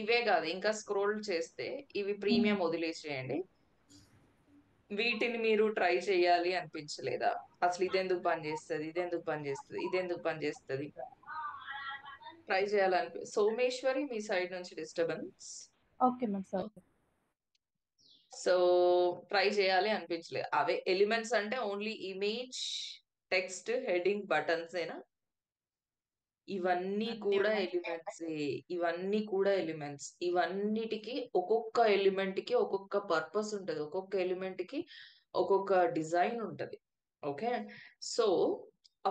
ఇవే కాదు, ఇంకా స్క్రోల్ చేస్తే ఇవి ప్రీమియం వదిలేసేయండి. వీటిని మీరు ట్రై చేయాలి అనిపించలేదా? అసలు ఇదెందుకు పనిచేస్తుంది, ఇదెందుకు పనిచేస్తుంది, ఇదెందుకు పనిచేస్తుంది, ట్రై చేయాలని సోమేశ్వరి మీ సైడ్ నుంచి disturbance. Okay ma'am, sorry. So try చేయాలి అనిపించలేదు. అవే ఎలిమెంట్స్ అంటే only image, text, heading, buttons ఏనా? ఇవన్నీ కూడా ఎలిమెంట్స్. ఇవన్నీ కూడా ఎలిమెంట్స్. ఇవన్నిటికి ఒక్కొక్క ఎలిమెంట్ కి ఒక్కొక్క పర్పస్ ఉంటది, ఒక్కొక్క ఎలిమెంట్ కి ఒక్కొక్క డిజైన్ ఉంటది. ఓకే, సో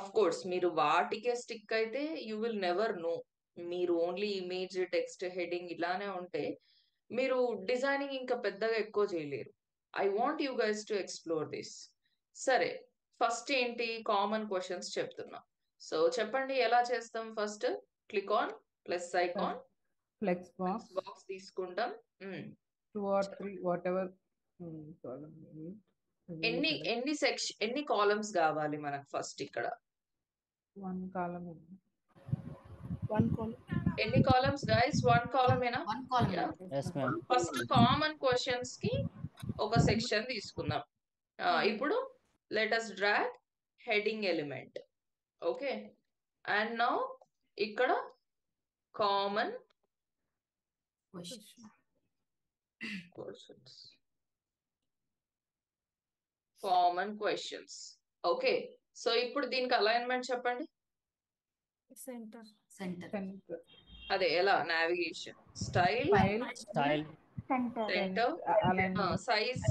అఫ్ కోర్స్ మీరు వాటికే స్టిక్ అయితే యూ విల్ నెవర్ నో. మీరు ఓన్లీ ఇమేజ్, టెక్స్ట్, హెడింగ్ ఇలానే ఉంటే మీరు డిజైనింగ్ ఇంకా పెద్దగా ఎక్కువ చేయలేరు. I want you guys to explore this. సరే, ఫస్ట్ ఏంటి, కామన్ క్వశ్చన్స్ చెప్తున్నా. సో చెప్పండి ఎలా చేస్తాం. First click on plus icon, flex box box తీసుకుంటాం. 2 or 3 whatever column you need. ఎన్ని కాలమ్స్ కావాలి మనకు ఫస్ట్ ఇక్కడ? 1 column. 1 column. ఎన్ని కాలమ్స్ గైస్? 1 కాలమేనా? Yes, ma'am. First common questions కి ఒక సెక్షన్ తీసుకుందాం. ఇప్పుడు let us drag heading element. Okay, and now ఇక్కడ కామన్ క్వశ్చన్స్. ఓకే, సో ఇప్పుడు దీనికి అలైన్మెంట్ చెప్పండి. సెంటర్. అదే ఎలా? Navigation, style, centre, size,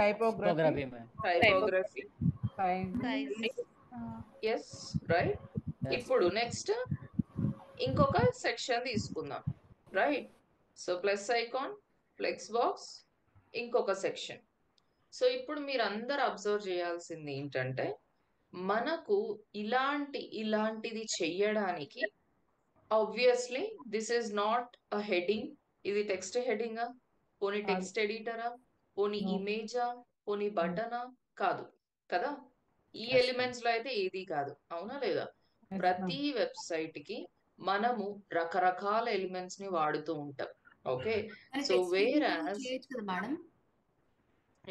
typography, typography. Size. Yes, right. ఇప్పుడు నెక్స్ట్ ఇంకొక సెక్షన్ తీసుకుందాం. Right, so plus icon, flex box, ఇంకొక సెక్షన్. సో ఇప్పుడు మీరు అందరు అబ్జర్వ్ చేయాల్సింది ఏంటంటే మనకు ఇలాంటిది చెయ్యడానికి obviously this is not a heading. ఇది టెక్స్ట్ హెడింగా, పోనీ టెక్స్ట్ ఎడిటరా, పోనీ ఇమేజా, పోనీ బటనా? కాదు కదా. ఈ ఎలిమెంట్స్ లో అయితే ఏది కాదు, అవునా లేదా? ప్రతి వెబ్సైట్ కి మనము రకరకాల ఎలిమెంట్స్ ని వాడుతూ ఉంటాం. ఓకే, సో వేరాస్ మేడం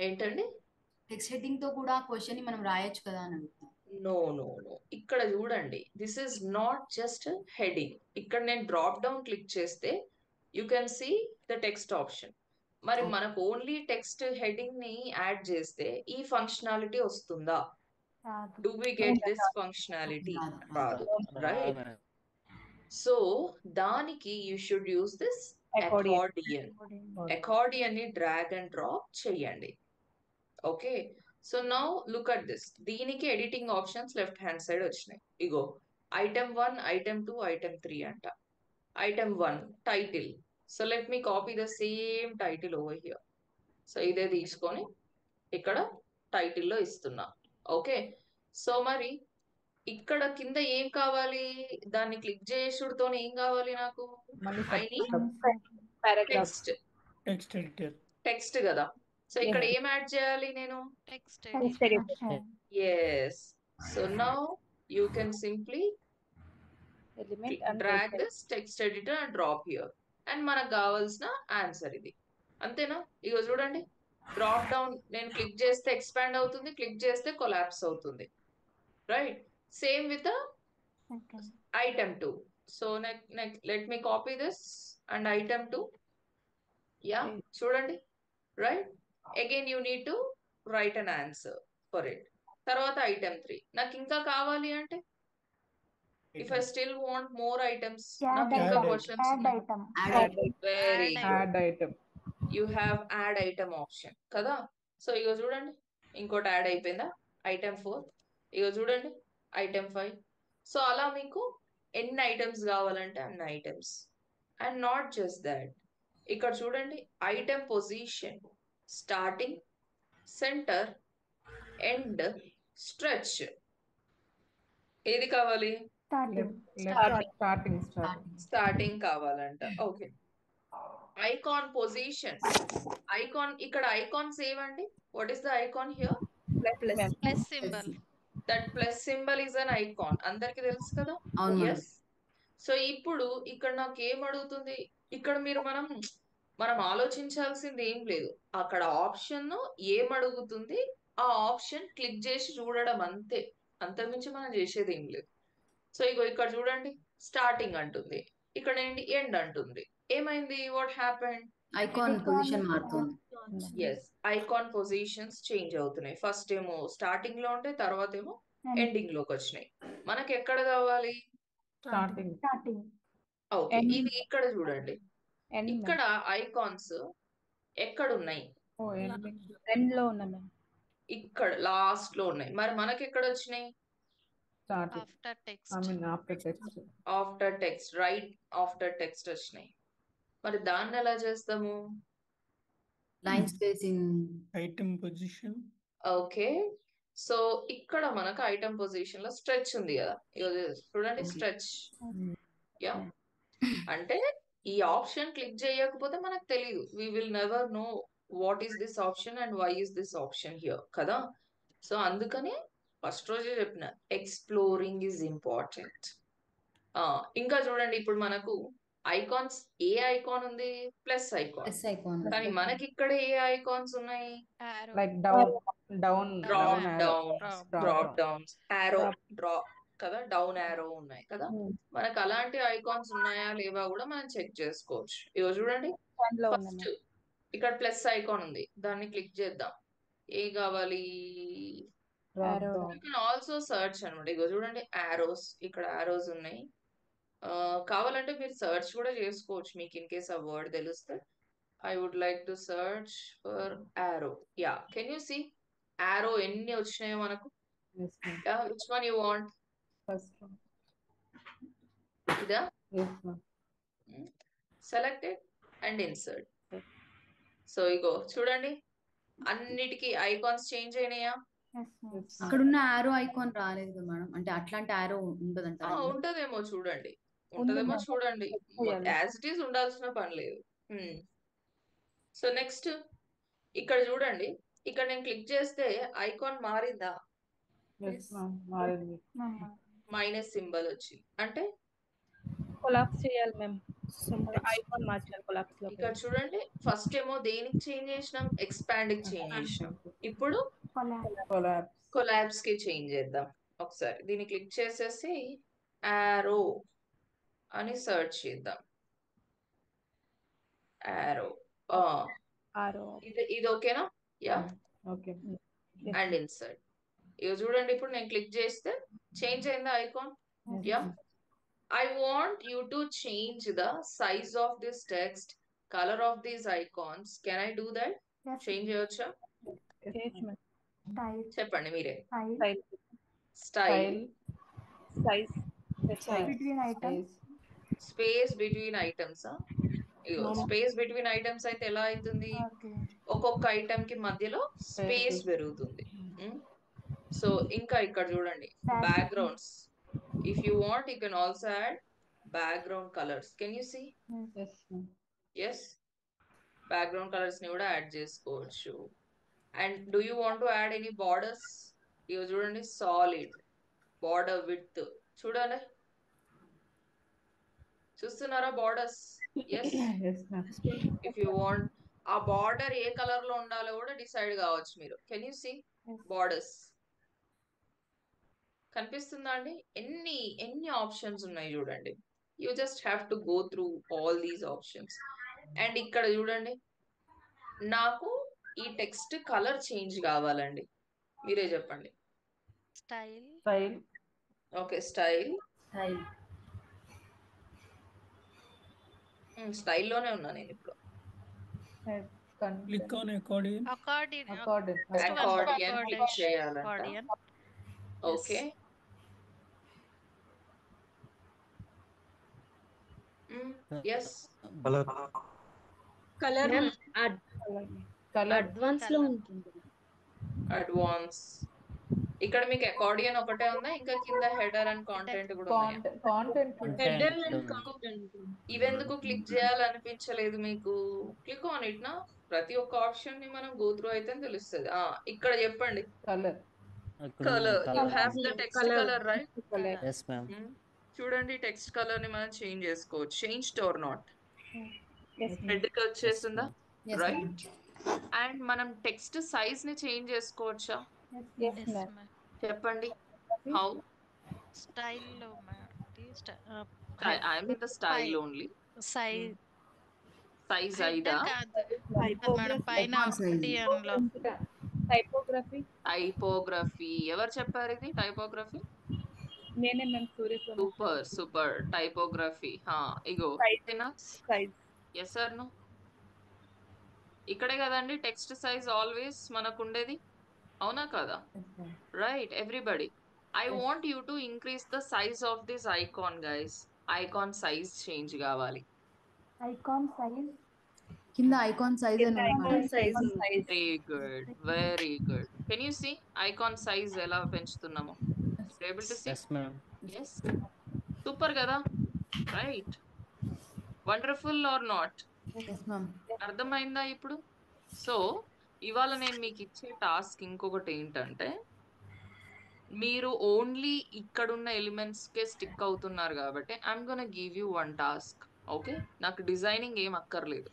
ఏంటండి? టెక్స్ట్ హెడ్డింగ్ తో కూడా క్వశ్చన్ ని మనం రాయొచ్చు కదా అని అడుగుతాం. నో, ఇక్కడ చూడండి, this is not just heading. ఇక్కడ నేను డ్రాప్ డౌన్ క్లిక్ చేస్తే you can see the text option. మరి మనకు ఓన్లీ టెక్స్ట్ హెడింగ్ ని యాడ్ చేస్తే ఈ ఫంక్షనాలిటీ వస్తుందా? Do we get this functionality? రాదు, రైట్? సో దానికి you should use this accordion ని డ్రాగ్ అండ్ డ్రాప్ చేయండి. Okay, so now look at this. దీనికి editing options left hand side వచ్చినాయి. ఇగో ఐటమ్ 1, ఐటమ్ 2, ఐటమ్ 3 అంట. Item 1 title. So let me copy the same title over here. So ఇదే తీసుకొని ఇక్కడ టైటిల్లో ఇస్తున్నా. ఓకే, సో మరి ఇక్కడ కింద ఏం కావాలి? దాన్ని క్లిక్ చేసుడుతో ఏం కావాలి నాకు? ఐ నీడ్ టెక్స్ట్ కదా. సో ఇక్కడ ఏం యాడ్ చేయాలి నేను? Text s. So now you can simply drag this text editor and drop here. And మనకు కావాల్సిన ఆన్సర్ ఇది. అంతేనా? ఇగో చూడండి, డ్రాప్ డౌన్ నేను క్లిక్ చేస్తే ఎక్స్పాండ్ అవుతుంది, క్లిక్ చేస్తే కొలాప్స్ అవుతుంది. Right, same with item 2. So let me copy this and item 2. Yeah, చూడండి, right? Again you need to write an answer for it. తర్వాత ఐటమ్ 3 నాకు ఇంకా కావాలి అంటే, if I still want more items, నాకు ఇంకా questions very add item. You have add item option కదా. So ఇగో చూడండి, ఇంకోటి యాడ్ అయిపోయిందా? ఐటమ్ 4. ఇగో చూడండి, ఐటమ్ 5. సో అలా మీకు ఎన్ని ఐటమ్స్ కావాలంటే అన్ని items. And not just that, ఇక్కడ చూడండి, item position, starting, centre, end, stretch. ఏది కావాలి? స్టార్టింగ్ కావాలంట. Okay, icon position, icon. ఇక్కడ ఐకాన్స్ ఏవండి? What is the icon here? plus symbol. That plus symbol is an icon. అందరికి తెలుసు కదా. అవును. ఎస్. సో ఇప్పుడు ఇక్కడ నాకు ఏం అడుగుతుంది, ఇక్కడ మనం ఆలోచించాల్సింది ఏం లేదు. అక్కడ ఆప్షన్ ఏం అడుగుతుంది, ఆ ఆప్షన్ క్లిక్ చేసి చూడడం అంతే. అంతకుమించి మనం చేసేది ఏం లేదు. సో ఇగో ఇక్కడ చూడండి, స్టార్టింగ్ అంటుంది, ఇక్కడ ఏంటి ఎండ్ అంటుంది. ఏమైంది, వాట్ హ్యాపెండ్? ఐకాన్ పొజిషన్ మారుతుంది. ఎస్, ఐకాన్ పొజిషన్స్ చేంజ్ అవుతున్నాయి. ఫస్ట్ ఏమో స్టార్టింగ్ లో ఉంటే, తర్వాత ఏమో ఎండింగ్ లోకి వచ్చినాయి. మనకి ఎక్కడ కావాలి? Starting okay, End. ఇది ఇక్కడ చూడండి, ఎండ్ ఇక్కడ ఐకాన్స్ ఎక్కడ ఉన్నాయి? ఎండ్ లో ఉన్నా మ్యామ్. ఇక్కడ లాస్ట్ లో ఉన్నాయి. మరి మనకి ఎక్కడ వచ్చినాయి? Starting After text. I mean after text. After text, right, after text వచ్చినాయి. మరి దాన్ని ఎలా చేస్తాము? Line spacing. Item position. Okay, so ఇక్కడ మనకు ఐటమ్ పొజిషన్ లో స్ట్రెచ్ ఉంది కదా, ఇది చూడండి స్ట్రెచ్. యా, అంటే ఈ ఆప్షన్ క్లిక్ చేయకపోతే మనకు తెలియదు. We will never know what is this option and why is this option here కదా. సో అందుకని ఫస్ట్ రోజే చెప్పిన, ఎక్స్ప్లోరింగ్ ఈజ్ ఇంపార్టెంట్. ఇంకా చూడండి, ఇప్పుడు మనకు ఐకాన్స్, ఏ ఐకాన్ ఉంది? Plus icon. Yes icon. కానీ మనకి ఇక్కడ ఏ ఐకాన్స్ ఉన్నాయి? Arrow. Like down down drop down, Drop drop downs, arrow, drop కదా, డౌన్ యారో ఉన్నాయి కదా. మనకు అలాంటి ఐకాన్స్ ఉన్నాయా లేవా కూడా మనం చెక్ చేసుకోవచ్చు. ఇగో చూడండి, ఫస్ట్ ఇక్కడ ప్లస్ ఐకాన్ ఉంది, దాన్ని క్లిక్ చేద్దాం. ఏ కావాలి? యూ కెన్ ఆల్సో సర్చ్ అనమాట. ఇగో చూడండి, యారోస్, ఇక్కడ యారోస్ ఉన్నాయి. కావాలంటే మీరు సర్చ్ కూడా చేసుకోవచ్చు, మీకు ఇన్ కేస్ ఆ వర్డ్ తెలిస్తే. I would like to search for arrow. Yeah, can you see arrow ఎన్ని వచ్చినాయో మనకు? Which one you want? First ఇదా? Selected and insert. సో ఇగో చూడండి, అన్నిటికీ ఐకాన్స్ చేంజ్ అయినాయా? అక్కడ ఉన్న ఆరో ఐకాన్ రాలేదు కదా మేడం, అంటే అట్లాంటి ఆరో ఉంటదంట. ఉంటదేమో చూడండి, ఉంటదేమో చూడండి. యాజ్ ఇట్ ఈస్ ఉండాల్సిన పని లేదు. సో నెక్స్ట్ ఇక్కడ చూడండి, ఇక్కడ నేను క్లిక్ చేస్తే ఐకాన్ మారిందా? మైనస్ సింబల్ వచ్చింది అంటే కొలాప్స్ చేయాలి మేము. ఐకాన్ మార్చాలి కొలాప్స్ లో. ఇక్కడ చూడండి, ఫస్ట్ ఏమో దేనికి చేంజ్ చేసినాం? ఎక్స్పాండ్ కి చేంజ్ చేసినాం. ఇప్పుడు కొలాప్స్ కి చేంజ్ చేద్దాం. ఒకసారి దీన్ని క్లిక్ చేసేసి యారో అని సర్చ్ చేద్దాం. యారో, ఇది ఓకేనా? Yeah, okay. And insert. ఇక చూడండి, ఇప్పుడు నేను క్లిక్ చేస్తే చేంజ్ అయిందా icon? Yeah. I want you to change the size of this text, color of these icons. Can I do that? Change చేయొచ్చా? చెప్పండి మీరే. Style, space between items. Space between items అయితే ఎలా అవుతుంది? ఒక్కొక్క ఐటమ్ కి మధ్యలో స్పేస్ పెరుగుతుంది. సో ఇంకా ఇక్కడ చూడండి, backgrounds. If you want, you can also add background colors. Can you see? Yes. Background colors ni kuda add chesukochu. And do you want to add any borders? You chudandi, solid border width. Chudandi, చూస్తున్నారా borders? Yes. If you want ఆ border ఏ colour లో ఉండాలో కూడా decide కావచ్చు మీరు. Can you see borders? కనిపిస్తుందా అండి? ఎన్ని ఆప్షన్స్ ఉన్నాయి చూడండి. You just have to go through all these options. And ఇక్కడ చూడండి, నాకు ఈ టెక్స్ట్ కలర్ చేంజ్ కావాలండి, మీరే చెప్పండి. స్టైల్. Okay, style. స్టైల్లోనే ఉన్నా నేను ఇప్పుడు. Click on accordion. Accordion click చేయాలంట. ఓకే. Yes. కలర్ అడ్వాన్స్ లో ఉంటుంది. అడ్వాన్స్. ఇక్కడ మీకు అకార్డియన్ ఒకటే ఉందా? ఇంకా కింద హెడర్ అండ్ కాంటెంట్ కూడా ఇవెందుకు క్లిక్ చేయాలనిపించలేదు మీకు? క్లిక్ ఆన్ ఇట్ నా. ప్రతి ఒక్క ఆప్షన్ ని మనం గో త్రూ అయితే తెలుస్తుంది. ఇక్కడ చెప్పండి. Colour. You have the text color, right? Yes, ma'am. చూడండి టెక్స్ట్ కలర్ ని మనం చేంజ్ చేసుకోవచ్చు. Change or not? Yes, ma'am. Red కి వచ్చేసిందా? Yes, right. అండ్ మనం టెక్స్ట్ సైజ్ ని చేంజ్ చేసుకోవచ్చా? Yes, yes ma'am. మ్యామ్. చెప్పండి. హౌ? స్టైల్లో ma'am. I mean the style only. Size size head ఐదా? కాదు మేడం, పైన Icon size. డిఎన్ లో Typography. టైపోగ్రఫీ. ఎవరు చెప్పారు ఇది టైపోగ్రఫీ? నేనే ma'am Suryaprabha. Super super. Typography. ఇగో Size. Size. Yes sir no? ఇక్కడే కదండి టెక్స్ట్ సైజ్ ఆల్వేస్ మనకు ఉండేది, అవునా కదా? Right everybody. I want you to increase the size of this icon guys. Icon size change కావాలి. Icon size. కింద ఐకాన్ సైజ్ అని ఉంది Icon madam. size. Very good, very good. Can you see icon size ఎలా పెంచుతున్నామో? Able to see? Yes, ma'am. Yes. Super కదా? Right. Wonderful or not? Yes ma'am. అర్థమైందా ఇప్పుడు? So ఇవాళ నేను మీకు ఇచ్చే టాస్క్ ఇంకొకటి ఏంటంటే, మీరు ఓన్లీ ఇక్కడున్న ఎలిమెంట్స్ కే స్టిక్ అవుతున్నారు కాబట్టి I'm gonna give you one task. Okay, నాకు డిజైనింగ్ ఏం అక్కర్లేదు.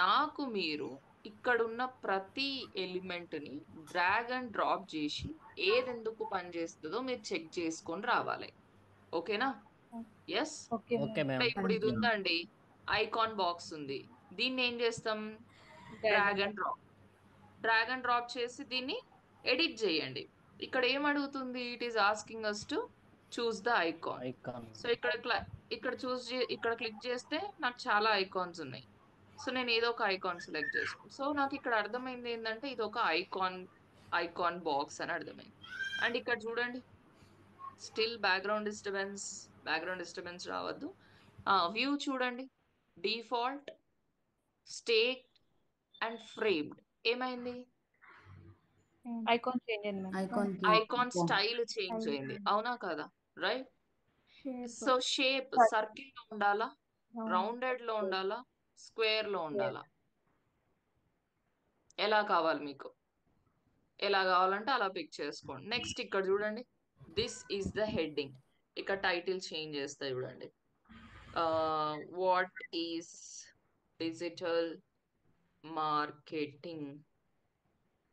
నాకు మీరు ఇక్కడున్న ప్రతి ఎలిమెంట్ ని డ్రాగ్ అండ్ డ్రాప్ చేసి ఏదెందుకు పనిచేస్తుందో మీరు చెక్ చేసుకొని రావాలి. ఓకేనా? Yes. Okay, Okay, ma'am. ma'am. ఇప్పుడు ఇది ఉందండి, ఐకాన్ బాక్స్ ఉంది. దీన్ని ఏం చేస్తాం? Drag and drop. Drag and drop చేసి దీన్ని ఎడిట్ చేయండి. ఇక్కడ ఏం అడుగుతుంది? It is asking us to choose the icon. Icon. So ఇక్కడ ఇక్కడ క్లిక్ చేస్తే నాకు చాలా ఐకాన్స్ ఉన్నాయి. సో నేను ఏదో ఒక ఐకాన్ సెలెక్ట్ చేసుకో. సో నాకు ఇక్కడ అర్థమైంది ఏంటంటే ఇది ఒక ఐకాన్ బాక్స్ అని అర్థమైంది. అండ్ ఇక్కడ చూడండి, స్టిల్ బ్యాక్గ్రౌండ్ డిస్టర్బెన్స్ రావద్దు. వ్యూ చూడండి, డిఫాల్ట్, స్టేక్ అండ్ ఫ్రేమ్డ్. ఏమైంది? Icon change అయింది మ్యామ్. ఐకాన్ స్టైల్ చేంజ్ అయింది, అవునా కదా? Right. Shape. So shape circle లో ఉండాలా, రౌండెడ్ లో ఉండాలా, స్క్వేర్ లో ఉండాలా? ఎలా కావాలి మీకు? ఎలా కావాలంటే అలా పిక్ చేసుకోండి. నెక్స్ట్ ఇక్కడ చూడండి, దిస్ ఈస్ ద హెడ్డింగ్. ఇక్కడ టైటిల్ చేంజ్ చేస్తా చూడండి. What is digital marketing?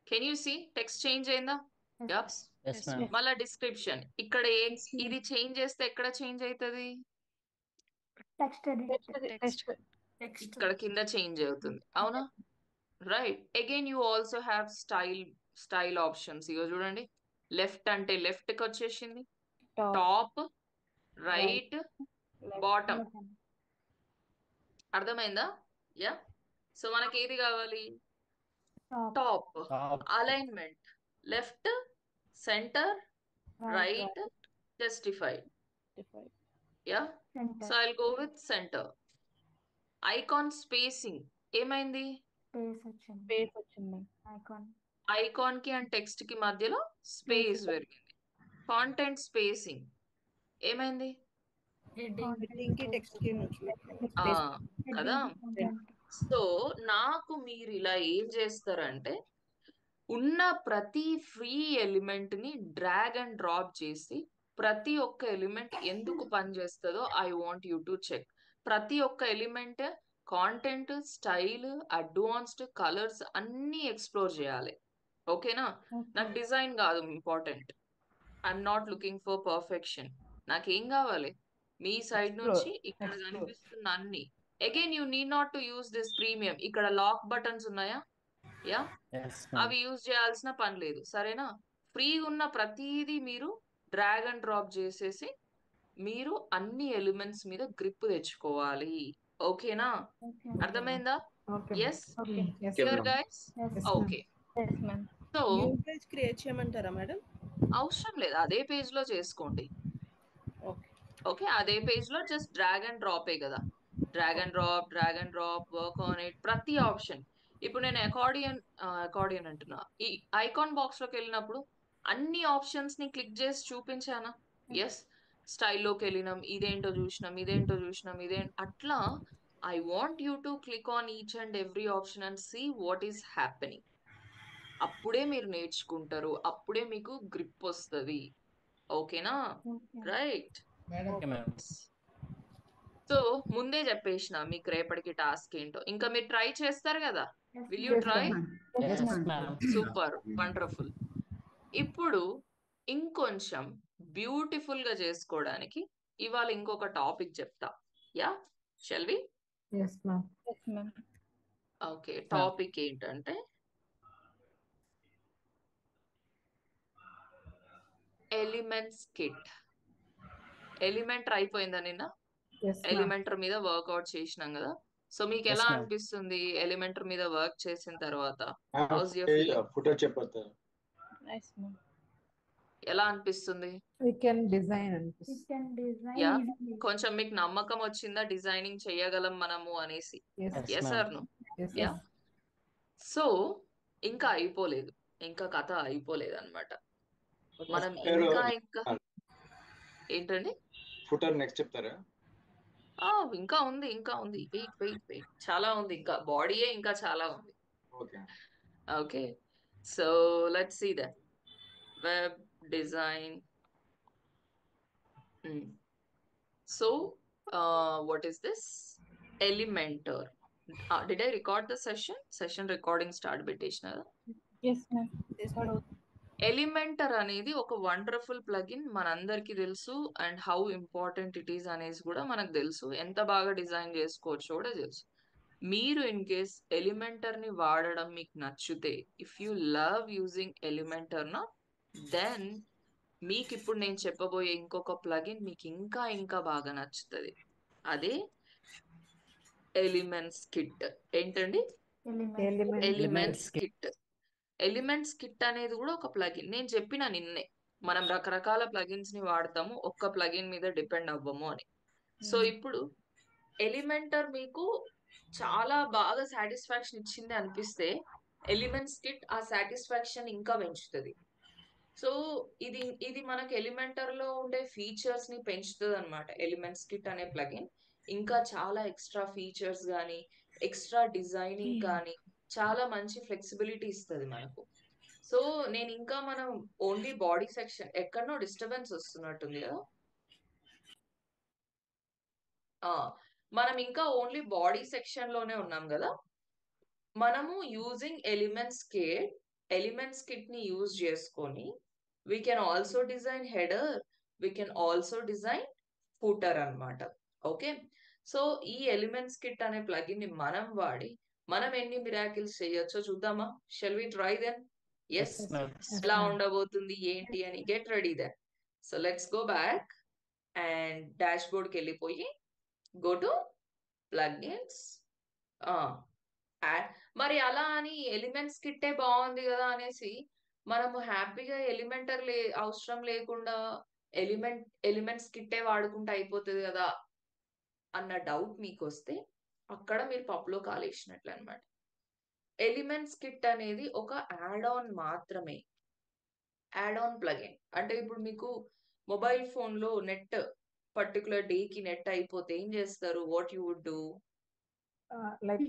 Can you see text change అయిందా? Yup. Yes, ma'am. మళ్ళా డిస్క్రిప్షన్. ఇక్కడ ఇది చేంజ్ చేస్తే ఎక్కడ చేంజ్ అవుతుంది? Text edit. టెక్స్ట్ ఇక్కడ కింద చేంజ్ అవుతుంది, అవునా? Right. Again you also have style options. ఇగో చూడండి, లెఫ్ట్ అంటే లెఫ్ట్ కి వచ్చేసింది, Top. Top, right, Left. Bottom. అర్థమైందా? యా. సో మనకి ఏది కావాలి? Top. Top. Top. Alignment left, center, Right. Right, justified. Define. Yeah. Center. So I'll go with center. Icon spacing. ఏమైంది? Space వచ్చింది. Space వచ్చింది మ్యామ్. Icon. ఐకాన్ కి and text కి మధ్యలో స్పేస్ పెరిగింది. కాంటెంట్ స్పేసింగ్ ఏమైంది? Heading కి text కి కదా? సో నాకు మీరు ఇలా ఏం చేస్తారంటే, ఉన్న ప్రతి ఫ్రీ ఎలిమెంట్ ని డ్రాగ్ అండ్ డ్రాప్ చేసి ప్రతి ఒక్క ఎలిమెంట్ ఎందుకు పనిచేస్తుందో I want you to check. ప్రతి ఒక్క element content, style, advanced, colours అన్ని ఎక్స్ప్లోర్ చేయాలి. ఓకేనా? నాకు డిజైన్ కాదు important. I'm not looking for perfection. నాకేం కావాలి? మీ సైడ్ నుంచి ఇక్కడ కనిపిస్తున్న అన్ని. Again you need not to use this premium. ఇక్కడ లాక్ బటన్స్ ఉన్నాయా? యా. Yes, ma'am. అవి యూజ్ చేయాల్సిన పని లేదు, సరేనా? ఫ్రీగా ఉన్న ప్రతిదీ మీరు డ్రాగ్ అండ్ డ్రాప్ చేసేసి మీరు అన్ని ఎలిమెంట్స్ మీద గ్రిప్ తెచ్చుకోవాలి. ఓకేనా? అర్థమైందా? Yes here guys. Okay. Yes, ma'am. So page create చేయమంటారా మేడం? అవసరం లేదు, అదే పేజ్ లో చేసుకోండి. ఓకే. ఓకే, అదే పేజ్ లో జస్ట్ డ్రాగ్ అండ్ డ్రాపే కదా. Drag and drop, work on it, ప్రతి ఆప్షన్. ఇప్పుడు నేను అకార్డియన్ అంటున్నా, ఈ ఐకాన్ బాక్స్ లోకి వెళ్ళినప్పుడు అన్ని ఆప్షన్స్ ని క్లిక్ చేసి చూపించానా? ఎస్. స్టైల్లోకి వెళ్ళినాం, ఇదేంటో చూసినాం, అట్లా I want you to click on each and every option and see what is happening. అప్పుడే మీరు నేర్చుకుంటారు, అప్పుడే మీకు గ్రిప్ వస్తుంది. ఓకేనా? రైట్. Okay madam. సో ముందే చెప్పేసిన మీకు రేపటికి టాస్క్ ఏంటో. ఇంకా మీరు ట్రై చేస్తారు కదా? Will you try? Yes, ma'am. Super, wonderful. ఇప్పుడు ఇంకొంచెం బ్యూటిఫుల్ గా చేసుకోవడానికి ఇవాళ ఇంకొక టాపిక్ చెప్తా. Yeah, shall we? Yes, ma'am. Okay, topic ఏంటంటే ఎలిమెంట్స్ కిట్. ఎలిమెంటర్ అయిపోయిందా నిన్న? Yes, ma'am. ఎలిమెంటర్ మీద వర్కౌట్ చేసినాం కదా. సో మీకు ఎలా అనిపిస్తుంది ఎలిమెంటర్ మీద వర్క్ చేసిన తర్వాత? House your feeling? ఫుటర్ చెప్పొద్దు. Nice, ma'am. ఎలా అనిపిస్తుంది? We can design We can design yeah, easily. కొంచెం మీకు నమ్మకం వచ్చిందా డిజైనింగ్ చేయగలం మనము అనేసి? Yes, yes sir no? yes, yeah. So ఇంకా అయిపోలేదు, ఇంకా కథ అయిపోలేదు అన్నమాట. మనం ఇంకా ఏంటండి? ఫుటర్ నెక్స్ట్ చెప్తారా? ఇంకా ఉంది, ఇంకా ఉంది. వెయిట్, చాలా ఉంది. ఇంకా బాడీయే ఇంకా చాలా ఉంది. Okay. Okay, so let's see that. Web design. So what is this? Elementor. Did I record the session recording start పెట్టేసిన? yes, ma'am. ఎలిమెంటర్ అనేది ఒక వండర్ఫుల్ ప్లగిన్, మనందరికీ తెలుసు. And how important it is అనేసి కూడా మనకు తెలుసు. ఎంత బాగా డిజైన్ చేసుకోవచ్చు కూడా తెలుసు. మీరు ఇన్ కేస్ ఎలిమెంటర్ ని వాడడం మీకు నచ్చితే, if you love using Elementor నా, దెన్ మీకు ఇప్పుడు నేను చెప్పబోయే ఇంకొక ప్లగిన్ మీకు ఇంకా ఇంకా బాగా నచ్చుతుంది. అదే ఎలిమెంట్స్ కిట్. ఏంటండి? Elements kit. ఎలిమెంట్స్ కిట్ అనేది కూడా ఒక ప్లగిన్. నేను చెప్పిన నిన్నే మనం రకరకాల ప్లగిన్స్ ని వాడతాము, ఒక్క ప్లగిన్ మీద డిపెండ్ అవ్వము అని. సో ఇప్పుడు ఎలిమెంటర్ మీకు చాలా బాగా సాటిస్ఫాక్షన్ ఇచ్చింది అనిపిస్తే, ఎలిమెంట్స్ కిట్ ఆ సాటిస్ఫాక్షన్ ఇంకా పెంచుతుంది. సో ఇది మనకి ఎలిమెంటర్ లో ఉండే ఫీచర్స్ ని పెంచుతుంది అనమాట. ఎలిమెంట్స్ కిట్ అనే ప్లగిన్ ఇంకా చాలా ఎక్స్ట్రా ఫీచర్స్ కానీ, ఎక్స్ట్రా డిజైనింగ్ కానీ, చాలా మంచి ఫ్లెక్సిబిలిటీ ఇస్తుంది మనకు. సో నేను ఇంకా మనం ఓన్లీ బాడీ సెక్షన్, ఎక్కడనో డిస్టర్బెన్స్ వస్తున్నట్టుంది కదా. మనం ఇంకా ఓన్లీ బాడీ సెక్షన్ లోనే ఉన్నాం కదా. మనము యూజింగ్ ఎలిమెంట్స్ కిట్ ని యూజ్ చేసుకొని we can also design header, we can also design footer అన్నమాట. ఓకే, సో ఈ ఎలిమెంట్స్ కిట్ అనే ప్లగిన్ ని మనం వాడి మనం ఎన్ని మిరాకిల్స్ చేయొచ్చో చూద్దామా? Shall we try then? Yes, ఎలా ఉండబోతుంది ఏంటి అని get ready then. So let's go back and డాష్ బోర్డ్కి వెళ్ళిపోయి గో టు ప్లగిన్స్. మరి అలా అని ఎలిమెంట్స్ కిట్టే బాగుంది కదా అనేసి మనము హ్యాపీగా అవసరం లేకుండా ఎలిమెంట్స్ కిట్టే వాడుకుంటే అయిపోతుంది కదా అన్న డౌట్ మీకు వస్తే, అక్కడ మీరు పప్పులో కాలేసినట్లు అనమాట. ఎలిమెంట్స్ కిట్ అనేది ఒక యాడ్ ఆన్ మాత్రమే, యాడ్ ఆన్ ప్లగిన్. అంటే ఇప్పుడు మీకు మొబైల్ ఫోన్ లో నెట్ పర్టికులర్ డే కి నెట్ అయిపోతే ఏం చేస్తారు? What you would do? like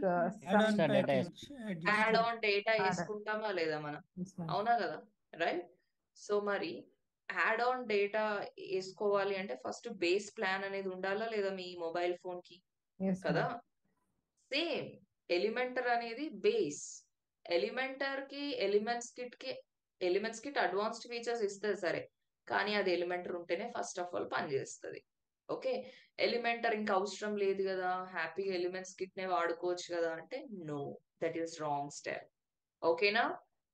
add on data వేసుకుంటామా లేదా మనం? అవునా కదా, రైట్? సో మరి యాడ్ ఆన్ డేటా వేసుకోవాలి అంటే ఫస్ట్ బేస్ ప్లాన్ అనేది ఉండాలా లేదా మీ మొబైల్ ఫోన్ కి కదా. సేమ్ ఎలిమెంటర్ అనేది base. Elements kit advanced features ఇస్తుంది సరే, కానీ అది ఎలిమెంటర్ ఉంటేనే ఫస్ట్ ఆఫ్ ఆల్ పనిచేస్తుంది. ఓకే, ఎలిమెంటర్ ఇంకా అవసరం లేదు కదా, హ్యాపీగా ఎలిమెంట్స్ కిట్ నే వాడుకోవచ్చు కదా అంటే no, that is wrong step. ఓకేనా,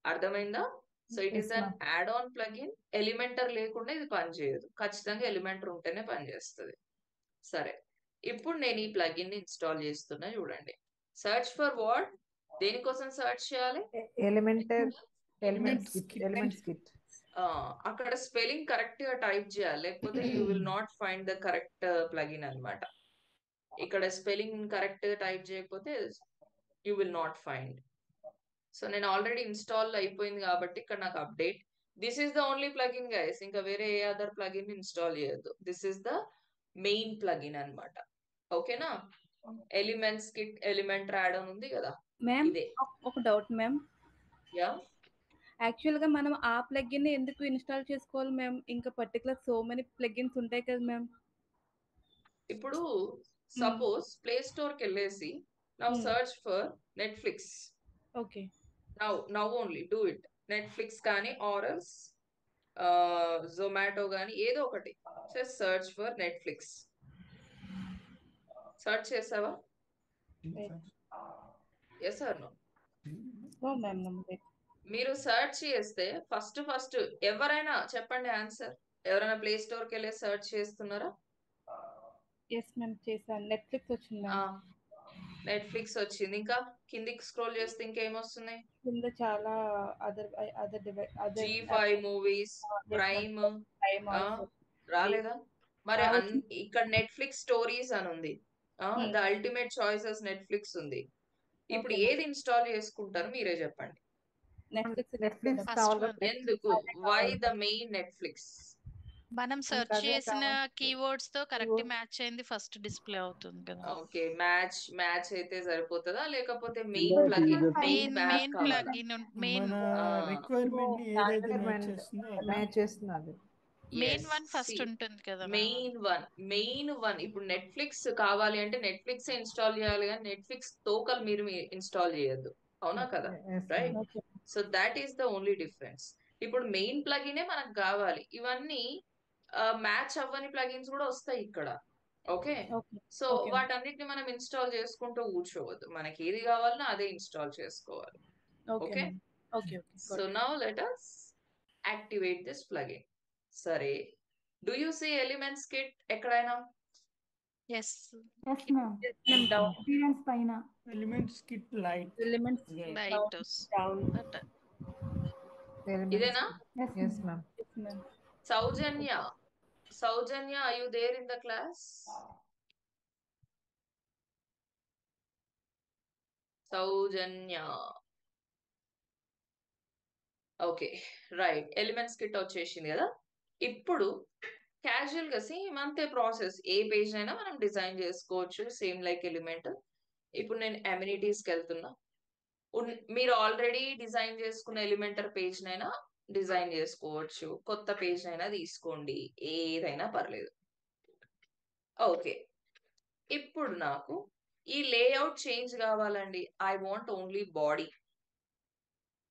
అర్థమైందా? So it is an add on plugin. Elementor లేకుండా ఇది పనిచేయదు, ఖచ్చితంగా ఎలిమెంటర్ ఉంటేనే పనిచేస్తుంది. సరే, ఇప్పుడు నేను ఈ ప్లగిన్ ని ఇన్స్టాల్ చేస్తున్నా చూడండి. Search for what? దేనికోసం సర్చ్ చేయాలి? Elements kit. అక్కడ స్పెల్లింగ్ కరెక్ట్ గా టైప్ చేయాలి, లేకపోతే you will not find the correct plugin అన్నమాట. ఇక్కడ స్పెల్లింగ్ కరెక్ట్ గా టైప్ చేయకపోతే you will not find. So నేను ఆల్రెడీ ఇన్స్టాల్ అయిపోయింది కాబట్టి ఇక్కడ నాకు update. This is the only plugin guys, ఇంకా వేరే ఏ అదర్ ప్లగిన్ ఇన్స్టాల్ చేయొద్దు. This is the main plugin అన్నమాట. ఓకేనా, elements kit element add on ఉంది కదా. మ్యామ్ ఒక డౌట్ మ్యామ్. యా, యాక్చువల్ గా మనం ఆ ప్లగిన్ ని ఎందుకు ఇన్స్టాల్ చేసుకోవాలి మ్యామ్? ఇంకా పర్టికులర్ సో మెనీ ప్లగిన్స్ ఉంటాయి కదా మ్యామ్. ఇప్పుడు సపోజ్ ప్లే స్టోర్ కి వెళ్ళేసి now search for Netflix. Okay. Now only do it. Netflix కానీ ఆర్ఎల్స్ జొమాటో కానీ ఏదో ఒకటి just search for Netflix. Search చేసావా? Yes or no? No ma'am, no. మీరు సర్చ్ చేస్తే ఫస్ట్ ఎవరైనా చెప్పండి ఆన్సర్. ఎవరైనా ప్లే స్టోర్ కి వెళ్ళి సర్చ్ చేస్తున్నారా? ఎస్ మ్యామ్, చేశాను. నెట్ఫ్లిక్స్ వచ్చింది మ్యామ్. నెట్ఫ్లిక్స్ వచ్చింది. ఇంకా కిందికి స్క్రోల్ చేస్తే ఇంకేమొస్తుంది? కింద చాలా అదర్ G5 మూవీస్, ప్రైమ్ రాలేదా? మరి ఇక్కడ నెట్ఫ్లిక్స్ స్టోరీస్ అని ఉంది. ద అల్టిమేట్ చాయిసెస్ నెట్ఫ్లిక్స్ ఉంది. ఇప్పుడు ఏది ఇన్స్టాల్ చేసుకుంటారు మీరే చెప్పండి. నెట్ఫ్లిక్స్ ఎందుకు? Why the main Netflix? మనం సెర్చ్ చేసిన కీవర్డ్స్ తో కరెక్ట్ మ్యాచ్ అయింది ఫస్ట్ డిస్ప్లే అవుతుంది కదా. ఓకే, మ్యాచ్ అయితే సరిపోతుందా లేకపోతే main plugin main plugin main requirement ని ఏదైతే మ్యాచ్ చేస్తుందో మ్యాచ్ చేస్తున్నది. మెయిన్ వన్ ఫస్ట్ ఉంటుంది కదా. మెయిన్ వన్ ఇప్పుడు నెట్ఫ్లిక్స్ కావాలి అంటే నెట్ఫ్లిక్స్ ఇన్స్టాల్ చేయాలి కానీ నెట్ఫ్లిక్స్ తోకలు మీరు ఇన్స్టాల్ చేయొద్దు. అవునా కదా? Right. So that is the only difference. ఇప్పుడు మెయిన్ ప్లగినే మనకు కావాలి. ఇవన్నీ మ్యాచ్ అవ్వని ప్లగిన్స్ కూడా వస్తాయి ఇక్కడ. ఓకే, సో వాటన్నిటిని మనం ఇన్స్టాల్ చేసుకుంటూ కూర్చోవద్దు. మనకి ఏది కావాలన్నా అదే ఇన్స్టాల్ చేసుకోవాలి. Okay, so now let us activate this plugin. సరే, do you see elements kit ఎక్కడైనా? Yes yes ma'am. Down experience పైన elements kit lite elements lite down. ఇదేనా? Yes ma'am. Soujanya, are you there in the class? Soujanya. Okay, right. Elements kit వచ్చేసింది కదా. ఇప్పుడు casual గా same అంతే process. ఏ page అయినా మనం డిజైన్ చేసుకోవచ్చు సేమ్ లైక్ ఎలిమెంట్. ఇప్పుడు నేను అమ్యూనిటీస్ కి వెళ్తున్నా. మీరు ఆల్రెడీ డిజైన్ చేసుకున్న ఎలిమెంటర్ పేజ్ నైనా డిజైన్ చేసుకోవచ్చు. కొత్త పేజ్ అయినా తీసుకోండి, ఏదైనా పర్లేదు. ఓకే, ఇప్పుడు నాకు ఈ లేఅవుట్ చేంజ్ కావాలండి. I want only body.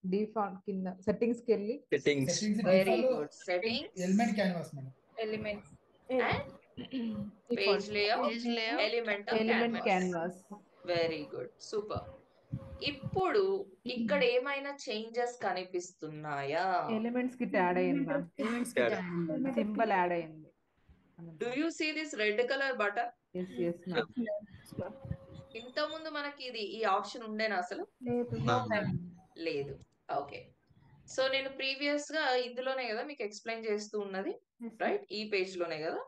Default కింద సెట్టింగ్స్ కి వెళ్ళి very good. Settings, element canvas madam. Elements and page layout, element canvas. Very good, super. ఇప్పుడు ఇక్కడ ఏమైనా చేంజెస్ కనిపిస్తున్నాయా? ఎలిమెంట్స్ కి యాడ్ అయ్యింది మ్యామ్. ఎలిమెంట్స్ కిట్ యాడ్ అయింది. సింబల్ యాడ్ అయ్యింది. Do you see this red colour button? Yes ma'am. ఇంత ముందు మనకి ఈ ఆప్షన్ ఉండేనా అసలు? లేదు. ఓకే, సో నేను ప్రీవియస్ గా ఇందులోనే కదా మీకు ఎక్స్ప్లెయిన్ చేస్తూ ఉన్నది. రైట్, ఈ పేజ్ లోనే కదా.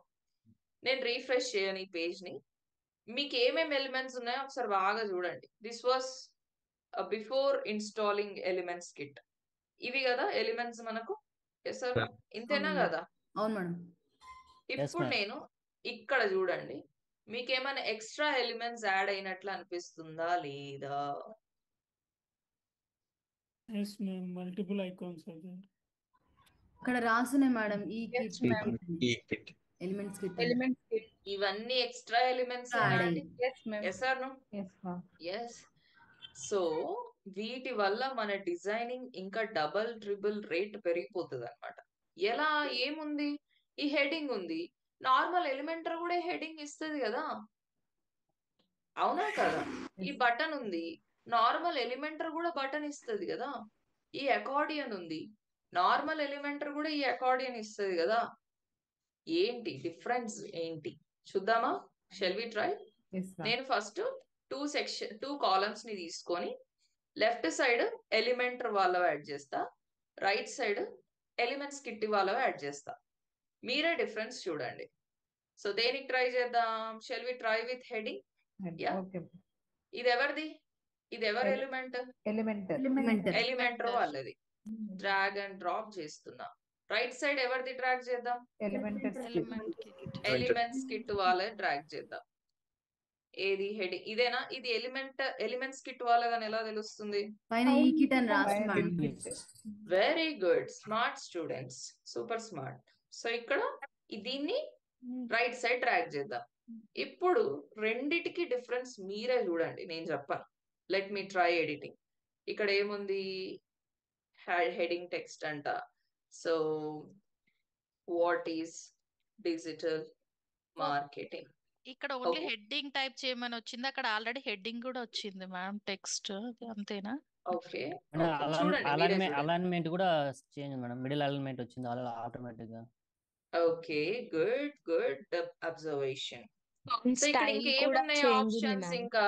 నేను రీఫ్రెష్ చేయను ఈ పేజ్ ని. మీకు ఏమేమి ఎలిమెంట్స్ ఉన్నాయో ఒకసారి బాగా చూడండి. This was before installing elements kit. ఇవి కదా ఎలిమెంట్స్ మనకు. ఎస్ సార్, ఇంతేనా కదా? అవును మేడం. ఇప్పుడు నేను ఇక్కడ చూడండి, మీకేమైనా ఎక్స్ట్రా ఎలిమెంట్స్ యాడ్ అయినట్లు అనిపిస్తుందా లేదా? Yes ma'am, multiple icons are there. అక్కడ రాసున్నాయి మేడం. ఈ కిట్ ఎలిమెంట్స్ కిట్ ఇవన్నీ ఎక్స్ట్రా ఎలిమెంట్స్ యాడ్ అయ్యాయి. Yes or no? Yes. So వీటి వల్ల మన డిజైనింగ్ ఇంకా డబల్ ట్రిపుల్ రేట్ పెరిగిపోతుంది అనమాట. ఎలా? ఏముంది? ఈ హెడింగ్ ఉంది. నార్మల్ ఎలిమెంటర్ కూడా హెడింగ్ ఇస్తుంది కదా. అవునా కదా? ఈ బటన్ ఉంది. నార్మల్ ఎలిమెంటర్ కూడా బటన్ ఇస్తుంది కదా. ఈ అకార్డియన్ ఉంది. నార్మల్ ఎలిమెంటర్ కూడా ఈ అకార్డియన్ ఇస్తుంది కదా. ఏంటి డిఫరెన్స్ ఏంటి చూద్దామా? Shall we try? నేను ఫస్ట్ టూ కాలమ్స్ ని తీసుకొని లెఫ్ట్ సైడ్ ఎలిమెంటర్ వాళ్ళవి యాడ్ చేస్తా, రైట్ సైడ్ ఎలిమెంట్స్ కిట్ వాళ్ళవి యాడ్ చేస్తా. మీరే డిఫరెన్స్ చూడండి. సో దేనికి ట్రై చేద్దాం? Shall we try with heading? ఇది ఎవరిది? ఇది ఎవరి ఎలిమెంట్? ఎలిమెంటర్ వాళ్ళది. డ్రాగ్ అండ్ డ్రాప్ చేస్తున్నా. రైట్ సైడ్ ఎవరిది డ్రాగ్ చేద్దాం? ఎలిమెంట్స్ కిట్ వాళ్ళది డ్రాగ్ చేద్దాం. ఏది హెడింగ్? ఇదేనా? ఇది ఎలిమెంట్స్ కిట్ వాళ్ళదని ఎలా తెలుస్తుంది? Very good, smart students, super smart. So ఇక్కడ దీన్ని రైట్ సైడ్ డ్రాగ్ చేద్దాం. ఇప్పుడు రెండిటికి డిఫరెన్స్ మీరే చూడండి, నేను చెప్పాను. Let me try editing. ఇక్కడ ఏముంది, హెడింగ్ టెక్స్ట్ అంట. So what is digital marketing. ఇక్కడ ఓన్లీ Okay. హెడ్డింగ్ టైప్ చేయమని వచ్చింది, అక్కడ ఆల్రెడీ హెడ్డింగ్ కూడా వచ్చింది మ్యామ్, టెక్స్ట్ అంతేనా? ఓకే మేడం చూడండి, మీరే చూడండి. అలైన్మెంట్ కూడా చేంజ్ మేడం, మిడిల్ అలైన్మెంట్ వచ్చింది ఆటోమేటిక్ గా. Okay, good observation. సో ఇక్కడ స్టైల్ కూడా ఇంకేమున్నాయి చేంజ్ ఉంది ఆప్షన్స్, మ్యామ్. ఇంకా